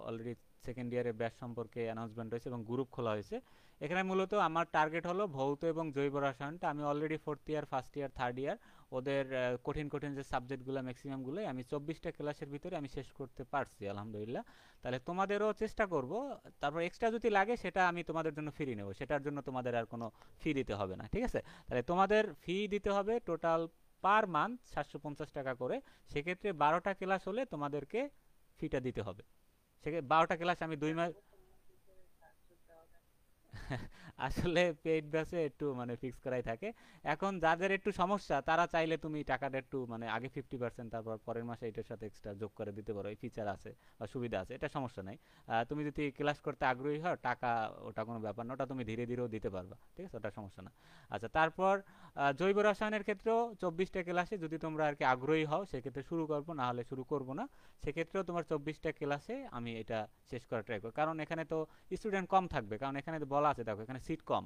অলরেডি সেকেন্ড ইয়ারের ব্যাচ সম্পর্কে অ্যানাউন্সমেন্ট হয়েছে এবং গ্রুপ খোলা হয়েছে। এখানে মূলত আমার টার্গেট হলো ভৌত এবং জৈব রসায়নটা, আমি already fourth year, first year, third year ওদের কঠিন কঠিন যে সাবজেক্টগুলো ম্যাক্সিমামগুলোই আমি 24টা ক্লাসের ভিতরে আমি শেষ করতে পারছি আলহামদুলিল্লাহ। তাহলে তোমাদেরও চেষ্টা করব। তারপর এক্সট্রা যদি লাগে সেটা আমি তোমাদের জন্য ফ্রি নেব, সেটার জন্য তোমাদের আর কোনো ফি দিতে হবে না, ঠিক আছে? তাহলে তোমাদের ফি দিতে হবে টোটাল পার মান্থ 750 টাকা করে। সেক্ষেত্রে 12টা ক্লাস হলে তোমাদেরকে ফিটা দিতে হবে। সেক্ষেত্রে 12টা ক্লাস আমি 2 মাস। আসলে পেইড ব্যাচে একটু মানে ফিক্স করাই থাকে। এখন যাদের একটু সমস্যা তারা চাইলে তুমি টাকাটা একটু মানে আগে 50%, তারপর পরের মাসে এটার সাথে এক্সট্রা যোগ করে দিতে পারো, এই ফিচার আছে বা সুবিধা আছে, এটা সমস্যা নাই। তুমি যদি ক্লাস করতে আগ্রহী হও, টাকা ওটা কোনো ব্যাপার না, ওটা তুমি ধীরে ধীরেও দিতে পারবা, ঠিক আছে? ওটা সমস্যা না। আচ্ছা, তারপর জৈব রসায়নের ক্ষেত্রেও 24টা ক্লাসে যদি তোমরা আর কি আগ্রহী হও সেক্ষেত্রে শুরু করবো, না হলে শুরু করবো না। সেক্ষেত্রেও তোমার 24টা ক্লাসে আমি এটা শেষ করার ট্রাই করবো, কারণ এখানে তো স্টুডেন্ট কম থাকবে, কারণ এখানে তো বলা আছে, দেখো এখানে সিট কম।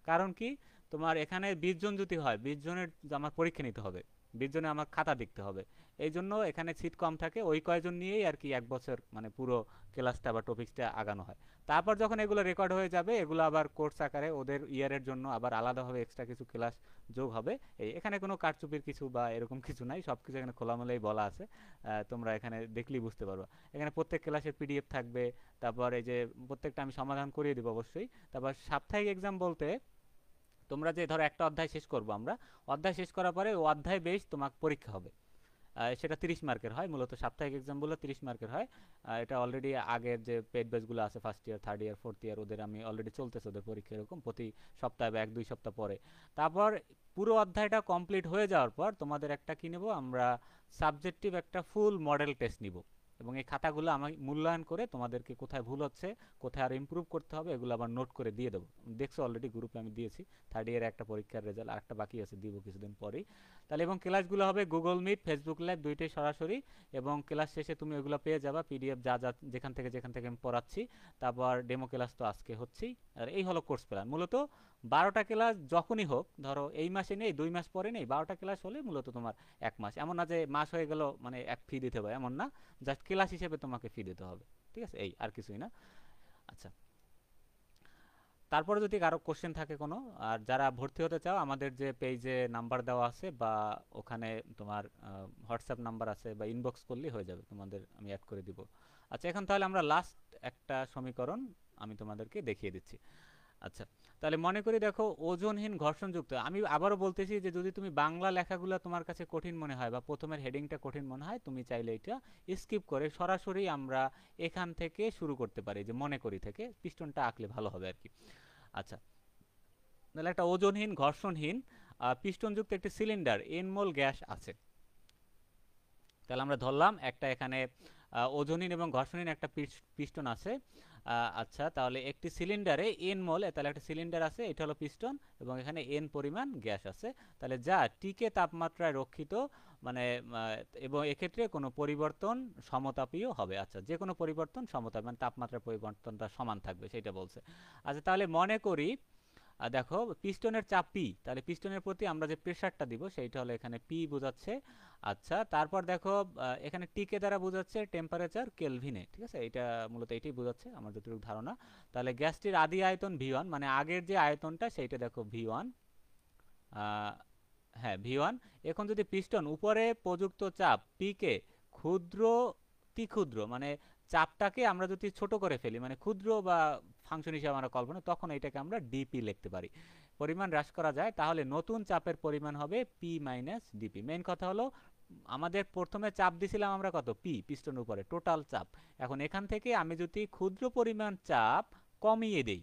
কারণ কি, তোমার এখানে 20 জন যদি হয়, 20 জনের আমার পরীক্ষা নিতে হবে, 20 জনে আমার খাতা দেখতে হবে। এই জন্য এখানে সিট কম থাকে, ওই কয়জন নিয়েই আর কি 1 বছর মানে পুরো ক্লাসটা বা টপিক্সটা আগানো হয়। তারপর যখন এগুলো রেকর্ড হয়ে যাবে, এগুলো আবার কোর্স আকারে ওদের ইয়ারের জন্য আবার আলাদাভাবে এক্সট্রা কিছু ক্লাস যোগ হবে। এই এখানে কোনো কারচুপির কিছু বা এরকম কিছু নাই, সব কিছু এখানে খোলামেলাই বলা আছে। তোমরা এখানে দেখলেই বুঝতে পারবা। এখানে প্রত্যেক ক্লাসের পিডিএফ থাকবে। তারপর এই যে প্রত্যেকটা আমি সমাধান করিয়ে দেবো অবশ্যই। তারপর সাপ্তাহিক এক্সাম বলতে তোমরা যে ধরো একটা অধ্যায় শেষ করবো আমরা, অধ্যায় শেষ করার পরে ও অধ্যায় বেশ তোমাকে পরীক্ষা হবে। সেটা 30 মার্কের হয়, মূলত সাপ্তাহিক এক্সামগুলো 30 মার্কের হয়। এটা অলরেডি আগের যে পেড ব্যাচগুলো আছে first year, third year, fourth year, ওদের আমি অলরেডি চলতেছে ওদের পরীক্ষা এরকম প্রতি সপ্তাহে বা 1-2 সপ্তাহ পরে। তারপর পুরো অধ্যায়টা কমপ্লিট হয়ে যাওয়ার পর তোমাদের একটা কি নেব আমরা, সাবজেক্টিভ একটা ফুল মডেল টেস্ট নিব, এবং এই খাতাগুলো আমি মূল্যায়ন করে তোমাদেরকে কোথায় ভুল হচ্ছে, কোথায় আরও ইমপ্রুভ করতে হবে, এগুলো আবার নোট করে দিয়ে দেবো। দেখছো অলরেডি গ্রুপে আমি দিয়েছি থার্ড ইয়ারে একটা পরীক্ষার রেজাল্ট, আর একটা বাকি আছে, দিব কিছুদিন পরেই। তাহলে এবং ক্লাসগুলো হবে গুগল মিট, ফেসবুক লাইভ, দুইটাই সরাসরি। এবং ক্লাস শেষে তুমি ওইগুলো পেয়ে যাবা পিডিএফ, যা যা যেখান থেকে আমি পড়াচ্ছি। তারপর ডেমো ক্লাস তো আজকে হচ্ছেই। আর এই হলো কোর্স প্ল্যান মূলত। 12টা ক্লাস যখনই হোক, ধরো এই মাসে নেই, 2 মাস পরে নেই, 12টা ক্লাস হলে মূলত তোমার 1 মাস। এমন না যে মাস হয়ে গেল মানে এক ফি দিতে হবে, এমন না। জাস্ট ক্লাস হিসেবে তোমাকে ফি দিতে হবে, ঠিক আছে? এই আর কিছুই না। আচ্ছা, তারপরে যদি কারো কোশ্চেন থাকে কোনো, আর যারা ভর্তি হতে চাও আমাদের যে পেজে নাম্বার দেওয়া আছে বা ওখানে তোমার হোয়াটসঅ্যাপ নাম্বার আছে, বা ইনবক্স করলেই হয়ে যাবে, তোমাদের আমি অ্যাড করে দিব। আচ্ছা, এখন তাহলে আমরা লাস্ট একটা সমীকরণ আমি তোমাদেরকে দেখিয়ে দিচ্ছি। আচ্ছা, তাহলে মনে করি দেখো ওজনহীন ঘর্ষণযুক্ত, আমি আবারও বলতেছি যে যদি তুমি বাংলা লেখাগুলো তোমার কাছে কঠিন মনে হয় বা প্রথমের হেডিংটা কঠিন মনে হয়, তুমি চাইলে এটা স্কিপ করে সরাসরি আমরা এখান থেকে শুরু করতে পারি, যে মনে করি থেকে পিস্টনটা আঁকলে ভালো হবে আর কি। আচ্ছা, তাহলে একটা ওজনহীন ঘর্ষণহীন পিস্টনযুক্ত একটি সিলিন্ডার এনমোল গ্যাস আছে। তাহলে আমরা ধরলাম একটা এখানে ওজনহীন এবং ঘর্ষণহীন একটা পিস্টন আছে। আচ্ছা, তাহলে একটি সিলিন্ডারে এন মোল, তাহলে একটা সিলিন্ডার আছে, এটা হলো পিস্টন, এবং এখানে এন পরিমাণ গ্যাস আছে। তাহলে যা টিকে তাপমাত্রায় রক্ষিত, মানে এবং এক্ষেত্রে কোনো পরিবর্তন সমতাপীয় হবে। আচ্ছা, যে কোনো পরিবর্তন সমতাপী মানে তাপমাত্রার পরিবর্তনটা সমান থাকবে সেটা বলছে। আচ্ছা, তাহলে মনে করি দেখো পিস্টনের চাপ পি, তাহলে পিস্টনের প্রতি আমরা যে প্রেসারটা দিব সেইটা হলো এখানে পি বোঝাচ্ছে। আচ্ছা, তারপর দেখো এখানে টিকে দ্বারা বোঝাচ্ছে টেম্পারেচার কেলভিনে, ঠিক আছে? এটা মূলত এটাই বোঝাচ্ছে আমার যতটুকু ধারণা। তাহলে গ্যাসটির আদি আয়তন ভি ওয়ান, মানে আগের যে আয়তনটা সেইটা দেখো ভি ওয়ান। হ্যাঁ, ভি ওয়ান। এখন যদি পিস্টন উপরে প্রযুক্ত চাপ পি কে ক্ষুদ্র ক্ষুদ্র মানে চাপটাকে আমরা যদি ছোট করে ফেলি, মানে ক্ষুদ্র বা ফাংশন হিসাবে আমরা কল্পনা, তখন এটাকে আমরা ডিপি লিখতে পারি। পরিমাণ হ্রাস করা যায়, তাহলে নতুন চাপের পরিমাণ হবে পি মাইনাস ডিপি। মেইন কথা হলো আমাদের প্রথমে চাপ দিছিলাম আমরা কত, পি, পিস্টন উপরে টোটাল চাপ। এখন এখান থেকে আমি যদি ক্ষুদ্র পরিমাণ চাপ কমিয়ে দেই,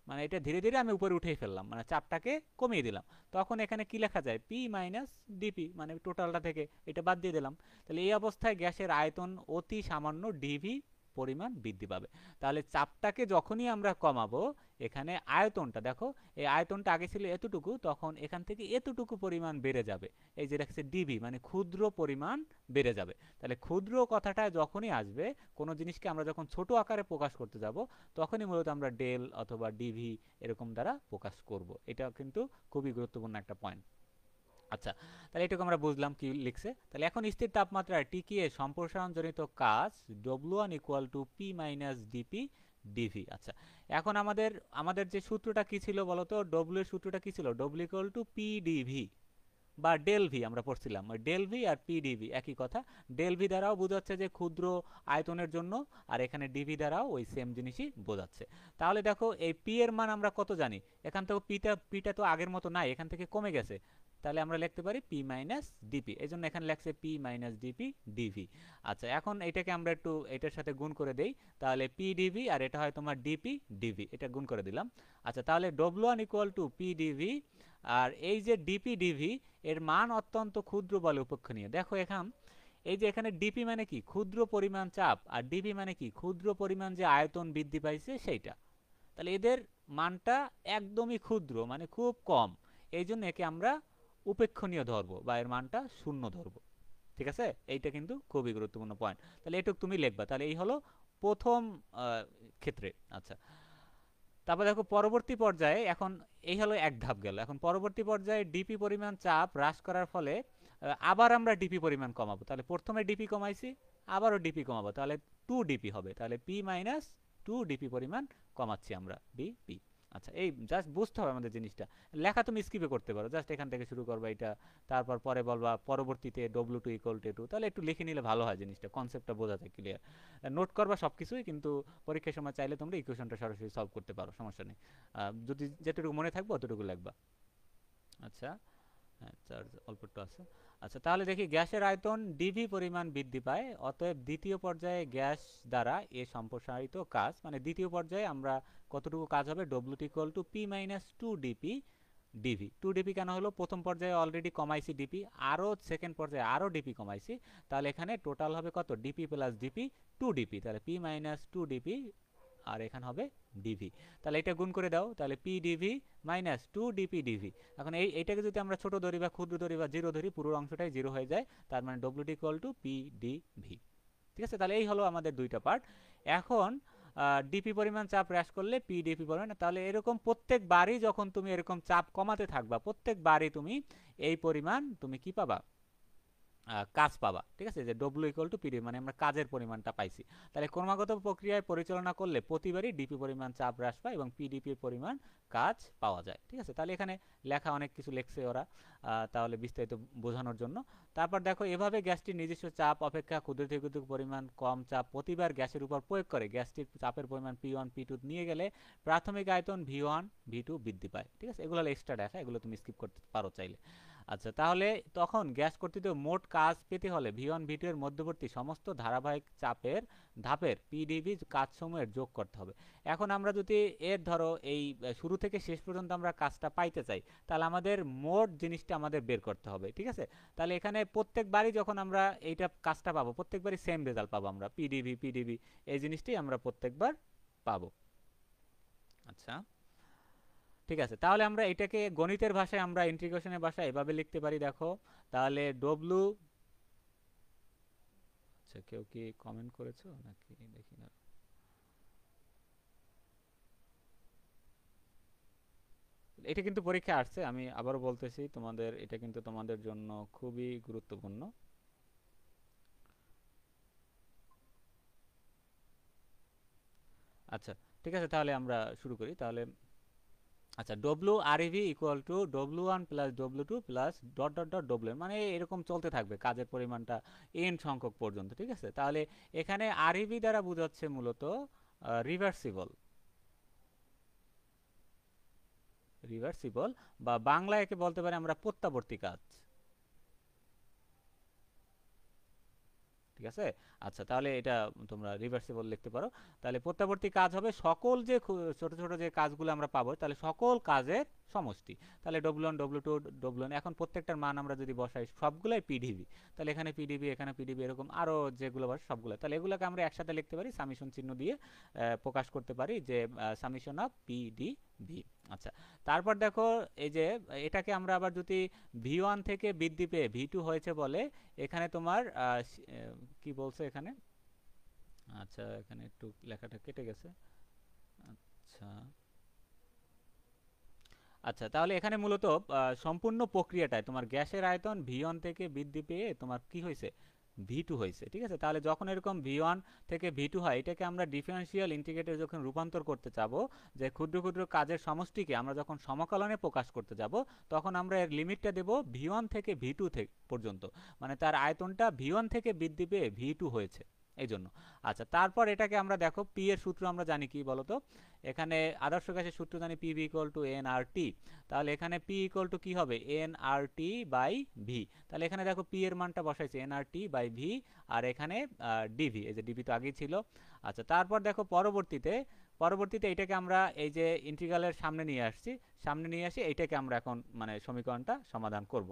মানে এটা ধীরে ধীরে আমি উপরে উঠেই ফেললাম, মানে চাপটাকে কমিয়ে দিলাম। তখন এখানে কি লেখা যায়, পি মাইনাস ডিপি, মানে টোটালটা থেকে এটা বাদ দিয়ে দিলাম। তাহলে এই অবস্থায় গ্যাসের আয়তন অতি সামান্য ডিভি পরিমাণ বৃদ্ধি পাবে। তাহলে চাপটাকে যখনই আমরা কমাবো, এখানে আয়তনটা দেখো, এই আয়তনটা আগে ছিল এতটুকু, তখন এখান থেকে এতটুকু পরিমাণ বেড়ে যাবে। এই যে দেখছে ডিভি, মানে ক্ষুদ্র পরিমাণ বেড়ে যাবে। তাহলে ক্ষুদ্র কথাটা যখনই আসবে, কোনো জিনিসকে আমরা যখন ছোট আকারে প্রকাশ করতে যাব, তখনই মূলত আমরা ডেল অথবা ডিভি এরকম দ্বারা প্রকাশ করব। এটা কিন্তু খুবই গুরুত্বপূর্ণ একটা পয়েন্ট। আচ্ছা, তাহলে এটুকু আমরা বুঝলাম কি লিখছে। তাহলে এখন স্থির তাপমাত্রায় টিকিয়ে সম্প্রসারণজনিত কাজ W1 equal to P minus dP dV. আচ্ছা, এখন আমাদের আমাদের যে সূত্রটা কি ছিল বলতো, ডব্লিউ এর সূত্রটা কি ছিল, W equal to P dV বা ডেল ভি আমরা পড়ছিলাম। ডেল ভি আর পিডিভি একই কথা। ডেল ভি দ্বারাও বোঝাচ্ছে যে ক্ষুদ্র আয়তনের জন্য, আর এখানে ডিভি দ্বারাও ওই সেম জিনিসই বোঝাচ্ছে। তাহলে দেখো এই পি এর মান আমরা কত জানি, এখান থেকে পিটা তো আগের মতো নাই, এখান থেকে কমে গেছে। তাহলে আমরা লিখতে পারি পি মাইনাস ডিপি, এই জন্য এখানে লেখছে পি মাইনাস ডিপি ডিভি। আচ্ছা, এখন এটাকে আমরা একটু এটার সাথে গুণ করে দেই, তাহলে পি ডিভি আর এটা হয় তোমার ডিপি ডিভি, এটা গুণ করে দিলাম। আচ্ছা, তাহলে W one equal to P DV, আর এই যে ডিপি ডিভি এর মান অত্যন্ত ক্ষুদ্র বলে উপেক্ষণীয়। দেখো এখন এই যে এখানে ডিপি মানে কি, ক্ষুদ্র পরিমাণ চাপ, আর ডিভি মানে কি, ক্ষুদ্র পরিমাণ যে আয়তন বৃদ্ধি পাইছে সেইটা। তাহলে এদের মানটা একদমই ক্ষুদ্র, মানে খুব কম, এই জন্য একে আমরা উপেক্ষণীয় ধরবো বা এর মানটা শূন্য ধরবো। ঠিক আছে, এইটা কিন্তু খুবই গুরুত্বপূর্ণ পয়েন্ট। তাহলে এটুক তুমি লিখবা। তাহলে এই হলো প্রথম ক্ষেত্রে। আচ্ছা, তারপর দেখো পরবর্তী পর্যায়ে, এখন এই হলো এক ধাপ গেল। এখন পরবর্তী পর্যায়ে ডিপি পরিমাণ চাপ হ্রাস করার ফলে আবার আমরা ডিপি পরিমাণ কমাবো। তাহলে প্রথমে ডিপি কমাইছি, আবারও ডিপি কমাবো, তাহলে 2 ডিপি হবে। তাহলে পি মাইনাস 2 ডিপি পরিমাণ কমাচ্ছি আমরা, ডিপি। আচ্ছা, এই জাস্ট বুঝতে হবে আমাদের জিনিসটা। লেখা তুমি স্কিপে করতে পারো, জাস্ট এখান থেকে শুরু করবা এটা, তারপর পরে বলবা পরবর্তীতে W2 ইকুয়াল টু 2, তাহলে একটু লিখে নিলে ভালো হয়, জিনিসটা কনসেপ্টটা বোঝা যায় ক্লিয়ার। নোট করবা সব কিছুই, কিন্তু পরীক্ষার সময় চাইলে তোমরা ইকুয়েশনটা সরাসরি সলভ করতে পারো, সমস্যা নেই। যদি যেটুকু মনে থাকবে অতটুকু লিখবা। আচ্ছা, হ্যাঁ, চার্জ অল্প একটু আছে। আচ্ছা, তাহলে দেখি গ্যাসের আয়তন ডিভি পরিমাণ বৃদ্ধি পায়, অতএব দ্বিতীয় পর্যায়ে গ্যাস দ্বারা এ সম্প্রসারিত কাজ, মানে দ্বিতীয় পর্যায়ে আমরা কতটুকু কাজ হবে, W T equal to P minus 2 dP dV. 2 dP কেন হলো, প্রথম পর্যায়ে অলরেডি কমাইছি ডিপি, আরও সেকেন্ড পর্যায়ে আরও ডিপি কমাইছি, তাহলে এখানে টোটাল হবে কত, ডিপি প্লাস ডিপি 2 ডিপি, তাহলে পি মাইনাস 2 ডিপি, আর এখানে হবে ডিভি। তাহলে এটা গুণ করে দাও, তাহলে P dV minus 2 dP dV. এখন এইটাকে যদি আমরা ছোট ধরি বা ক্ষুদ্র ধরি বা জিরো ধরি, পুরো অংশটাই জিরো হয়ে যায়, তার মানে W T equal to P dV. ঠিক আছে, তাহলে এই হলো আমাদের দুইটা পার্ট। এখন ডিপি পরিমাণ চাপ হ্রাস করলে পি ডিপি পরিমাণ, তাহলে এরকম প্রত্যেকবারই যখন তুমি এরকম চাপ কমাতে থাকবা, প্রত্যেকবারই তুমি এই পরিমাণ তুমি কি পাবা, কাজ পাবা। ঠিক আছে, যে ডব্লিউ ইকুয়াল টু পিডি, মানে আমরা কাজের পরিমাণটা পাইছি। তাহলে ক্রমাগত প্রক্রিয়ায় পরিচালনা করলে প্রতিবারই ডিপি পরিমাণ চাপ হ্রাস পায় এবং পিডিপির পরিমাণ কাজ পাওয়া যায়। ঠিক আছে, তাহলে এখানে লেখা অনেক কিছু লেখছে ওরা, তাহলে বিস্তারিত বোঝানোর জন্য। তারপর দেখো, এভাবে গ্যাসটির নিজস্ব চাপ অপেক্ষা ক্ষুদ্র থেকে ক্ষুদ্র পরিমাণ কম চাপ প্রতিবার গ্যাসের উপর প্রয়োগ করে গ্যাসটির চাপের পরিমাণ P1 P2 নিয়ে গেলে প্রাথমিক আয়তন V1 V2 বৃদ্ধি পায়। ঠিক আছে, এগুলো এক্সট্রা দেখা, এগুলো তুমি স্কিপ করতে পারো চাইলে। আচ্ছা, তাহলে তখন গ্যাস কর্তৃক মোট কাজ পেতে হলে V1 V2 এর মধ্যবর্তী সমস্ত ধারাবাহিক চাপের ধাপের পিডিবি কাজসমূহের যোগ করতে হবে। এখন আমরা যদি এর ধরো এই শুরু থেকে শেষ পর্যন্ত আমরা কাজটা পাইতে চাই, তাহলে আমাদের মোট জিনিসটা আমাদের বের করতে হবে। ঠিক আছে, তাহলে এখানে প্রত্যেকবারই যখন আমরা এইটা কাজটা পাবো, প্রত্যেকবারই সেম রেজাল্ট পাবো আমরা, পিডিবি পিডিবি এই জিনিসটাই আমরা প্রত্যেকবার পাবো। আচ্ছা, ঠিক আছে, তাহলে আমরা এটাকে গণিতের ভাষায়, আমরা ইন্টিগ্রেশনের ভাষায় এভাবে লিখতে পারি। দেখো, তাহলে ডব্লু, আচ্ছা কেউ কি কমেন্ট করেছো নাকি দেখি না, এটা কিন্তু পরীক্ষা আসছে, আমি আবারও বলতেছি তোমাদের, এটা কিন্তু তোমাদের জন্য খুবই গুরুত্বপূর্ণ। আচ্ছা, ঠিক আছে, তাহলে আমরা শুরু করি তাহলে। আচ্ছা, W R E V equal to W1 plus W2 plus dot dot dot W, মানে এরকম চলতে থাকবে কাজের পরিমাণটা এন সংখ্যক পর্যন্ত। ঠিক আছে, তাহলে এখানে আর ইভি দ্বারা বোঝাচ্ছে মূলত রিভার্সিবল, রিভার্সিবল বা বাংলায় একে বলতে পারি আমরা প্রত্যাবর্তী কাজ। ঠিক ঠিক আছে। আচ্ছা, তাহলে এটা তোমরা রিভার্সিবল লিখতে পারো। তাহলে প্রত্যাবর্তী কাজ হবে সকল যে ছোট ছোট যে কাজগুলো আমরা পাবো, তাহলে সকল কাজের সমষ্টি। তাহলে W1 W2 W1, এখন প্রত্যেকটার মান আমরা যদি বসাই সবগুলাই পিডিবি, তাহলে এখানে পিডিবি, এখানে পিডিবি, এরকম আরও যেগুলো বসে সবগুলো, তাহলে এগুলোকে আমরা একসাথে লিখতে পারি, সামিশন চিহ্ন দিয়ে প্রকাশ করতে পারি যে সামিশন অফ পিডিবি। আচ্ছা, তারপর দেখো এই যে এটাকে আমরা আবার যদি V1 থেকে বৃদ্ধি পেয়ে V2 হয়েছে বলে, এখানে তোমার কি বলছে এখানে, আচ্ছা এখানে একটু লেখাটা কেটে গেছে। আচ্ছা আচ্ছা, তাহলে এখানে মূলত সম্পূর্ণ প্রক্রিয়াটায় তোমার গ্যাসের আয়তন V1 থেকে বৃদ্ধি পেয়ে তোমার কি হয়েছে, V2 হয়েছে। ঠিক আছে, তাহলে যখন এরকম V1 থেকে V2 হয়, এটাকে আমরা ডিফারেনশিয়াল ইন্টিগ্রেটর যখন রূপান্তর করতে চাবো, যে ক্ষুদ্র ক্ষুদ্র কাজের সমষ্টিকে আমরা যখন সমকলনে প্রকাশ করতে যাব, তখন আমরা এর লিমিটটা দেব V1 থেকে V2 থেকে পর্যন্ত, মানে তার আয়তনটা V1 থেকে বৃদ্ধি পেয়ে V2 হয়েছে এই জন্য। আচ্ছা, তারপর এটাকে আমরা দেখো পি এর সূত্র আমরা জানি কি বলতো, এখানে আদর্শ গ্যাসের সূত্র জানি P V equal to N R T. তাহলে এখানে পি ইকুয়াল টু কি হবে, N R T by V. তাহলে এখানে দেখো পি এর মানটা বসাইছে N R T by V, আর এখানে ডিভি, এই যে ডিভি তো আগেই ছিল। আচ্ছা, তারপর দেখো পরবর্তীতে এইটাকে আমরা এই যে ইন্টিগ্রালের সামনে নিয়ে আসছি, সামনে নিয়ে আসি এইটাকে আমরা এখন মানে সমীকরণটা সমাধান করব।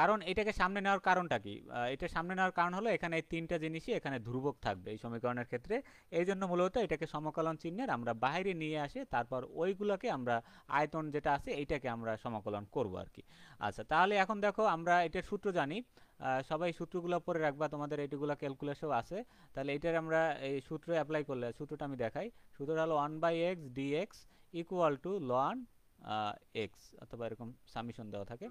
কারণ এটাকে সামনে নেওয়ার কারণটা কি, এটা সামনে নেওয়ার কারণ হলো এখানে এই তিনটা জিনিসই এখানে ধ্রুবক থাকবে এই সমীকরণের ক্ষেত্রে। এই জন্য মূলত এটাকে সমকলন চিহ্নের আমরা বাইরে নিয়ে আসে, তারপর ওইগুলোকে আমরা আয়তন যেটা আছে এইটাকে আমরা সমকলন করব আর কি। আচ্ছা, তাহলে এখন দেখো আমরা এটার সূত্র জানি, সবাই সূত্রগুলো পরে রাখবা, তোমাদের এইগুলো ক্যালকুলেশনও আছে। তাহলে এটার আমরা এই সূত্র অ্যাপ্লাই করলে, সূত্রটা আমি দেখাই, সূত্রটা হলো 1/x dx equal to ln x, অথবা এরকম সামিশন দেওয়া থাকে,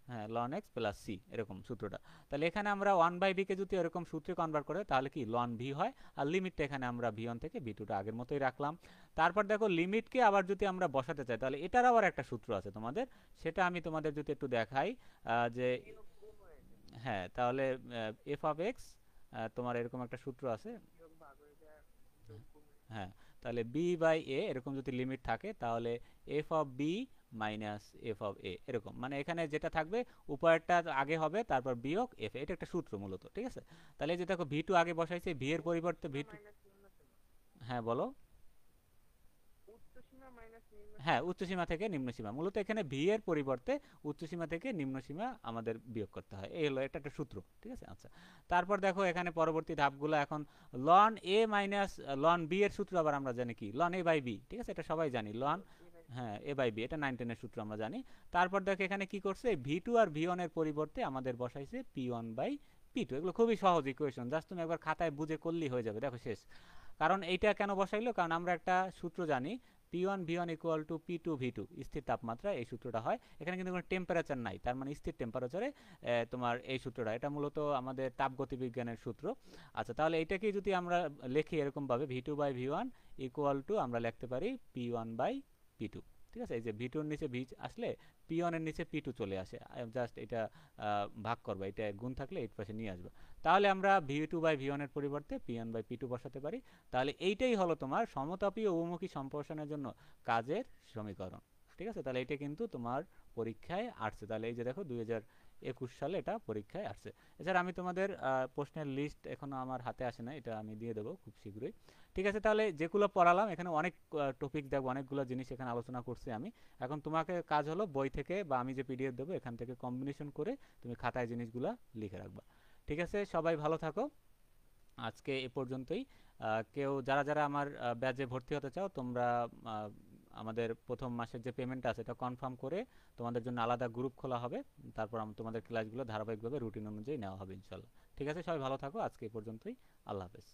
হ্যাঁ লন এক্স প্লাস সি, এরকম সূত্রটা। তাহলে এখানে আমরা 1/v কে যদি এরকম সূত্রে কনভার্ট করে তাহলে কি লন ভি হয়, আর লিমিটটা এখানে আমরা V1 থেকে V2 টা আগের মতোই রাখলাম। তারপর দেখো লিমিটকে আবার যদি আমরা বসাতে চাই, তাহলে এটার আবার একটা সূত্র আছে তোমাদের, সেটা আমি তোমাদের যদি একটু দেখাই, যে হ্যাঁ, তাহলে এফ অফ এক্স, তোমার এরকম একটা সূত্র আছে, হ্যাঁ, তাহলে বি বাই এ এরকম যদি লিমিট থাকে, তাহলে F of B minus F of A, এরকম মানে এখানে যেটা থাকবে উপরেরটা আগে হবে, তারপর বিয়োগ এফ, এটা একটা সূত্র মূলত। ঠিক আছে, তাহলে এই যে দেখো V2 আগে বসাইছে, ভি এর পরিবর্তে V2, হ্যাঁ বলো, হ্যাঁ উচ্চসীমা থেকে নিম্নসীমা, মূলত এখানে ভি এর পরিবর্তে উচ্চসীমা থেকে নিম্নসীমা আমাদের বিয়োগ করতে হয়, এই হলো এটা একটা সূত্র। ঠিক আছে, আচ্ছা, তারপর দেখো এখানে পরবর্তী ধাপগুলো, এখন লন এ মাইনাস লন বি এর সূত্র আবার আমরা জানি কি, লন এ বাই বি। ঠিক আছে, এটা সবাই জানি, লন হ্যাঁ এ বাই বি, এটা 9-10 এর সূত্র আমরা জানি। তারপর দেখো এখানে কি করছে, V2 আর V1 এর পরিবর্তে আমাদের বসাইছে P1 বাই P2। এগুলো খুবই সহজ ইকুয়েশন, জাস্ট তুমি একবার খাতায় বুঝে করলেই হয়ে যাবে, দেখো শেষ। কারণ এইটা কেন বসাইলো, কারণ আমরা একটা সূত্র জানি, P1 V1 equal to P2 V2, স্থির তাপমাত্রা, এই সূত্রটা হয়। এখানে কিন্তু কোনো টেম্পারেচার নাই, তার মানে স্থির টেম্পারেচারে তোমার এই সূত্রটা, এটা মূলত আমাদের তাপগতিবিজ্ঞানের সূত্র। আচ্ছা, তাহলে এইটাকে যদি আমরা লিখি এরকমভাবে, V2 by V1 equal to আমরা লিখতে পারি P1 বাই P2। ঠিক আছে, এই যে V2 এর নিচে ভি আসলে P1 এর নিচে P2 চলে আসে, জাস্ট এটা ভাগ করবে, এটা গুণ থাকলে এই পাশে নিয়ে আসবে, তাহলে আমরা V2 বাই V1 এর পরিবর্তে P1 বাই P2 বসাতে পারি। তাহলে এইটাই হলো তোমার সমতাপীয় বহুমুখী সম্প্রসারণের জন্য কাজের সমীকরণ। ঠিক আছে, তাহলে এটা কিন্তু তোমার পরীক্ষায় আসছে, তাহলে এই যে দেখো 2021 সালে এটা পরীক্ষায় আসছে। এছাড়া আমি তোমাদের প্রশ্নের লিস্ট এখনো আমার হাতে আসে না, এটা আমি দিয়ে দেবো খুব শীঘ্রই। ঠিক আছে, তাহলে যেগুলো পড়ালাম এখানে অনেক টপিক দেখবো, অনেকগুলো জিনিস এখানে আলোচনা করছি আমি। এখন তোমাকে কাজ হলো বই থেকে বা আমি যে PDF দেবো এখান থেকে কম্বিনেশন করে তুমি খাতায় জিনিসগুলো লিখে রাখবা। ঠিক আছে, সবাই ভালো থাকো, আজকে এ পর্যন্তই। কেউ যারা যারা আমার ব্যাচে ভর্তি হতে চাও, তোমরা আমাদের প্রথম মাসের যে পেমেন্ট আছে এটা কনফার্ম করে তোমাদের জন্য আলাদা গ্রুপ খোলা হবে, তারপর তোমাদের ক্লাসগুলো ধারাবাহিকভাবে রুটিন অনুযায়ী নেওয়া হবে ইনশাল্লাহ। ঠিক আছে, সবাই ভালো থাকো, আজকে এ পর্যন্তই, আল্লাহ হাফেজ।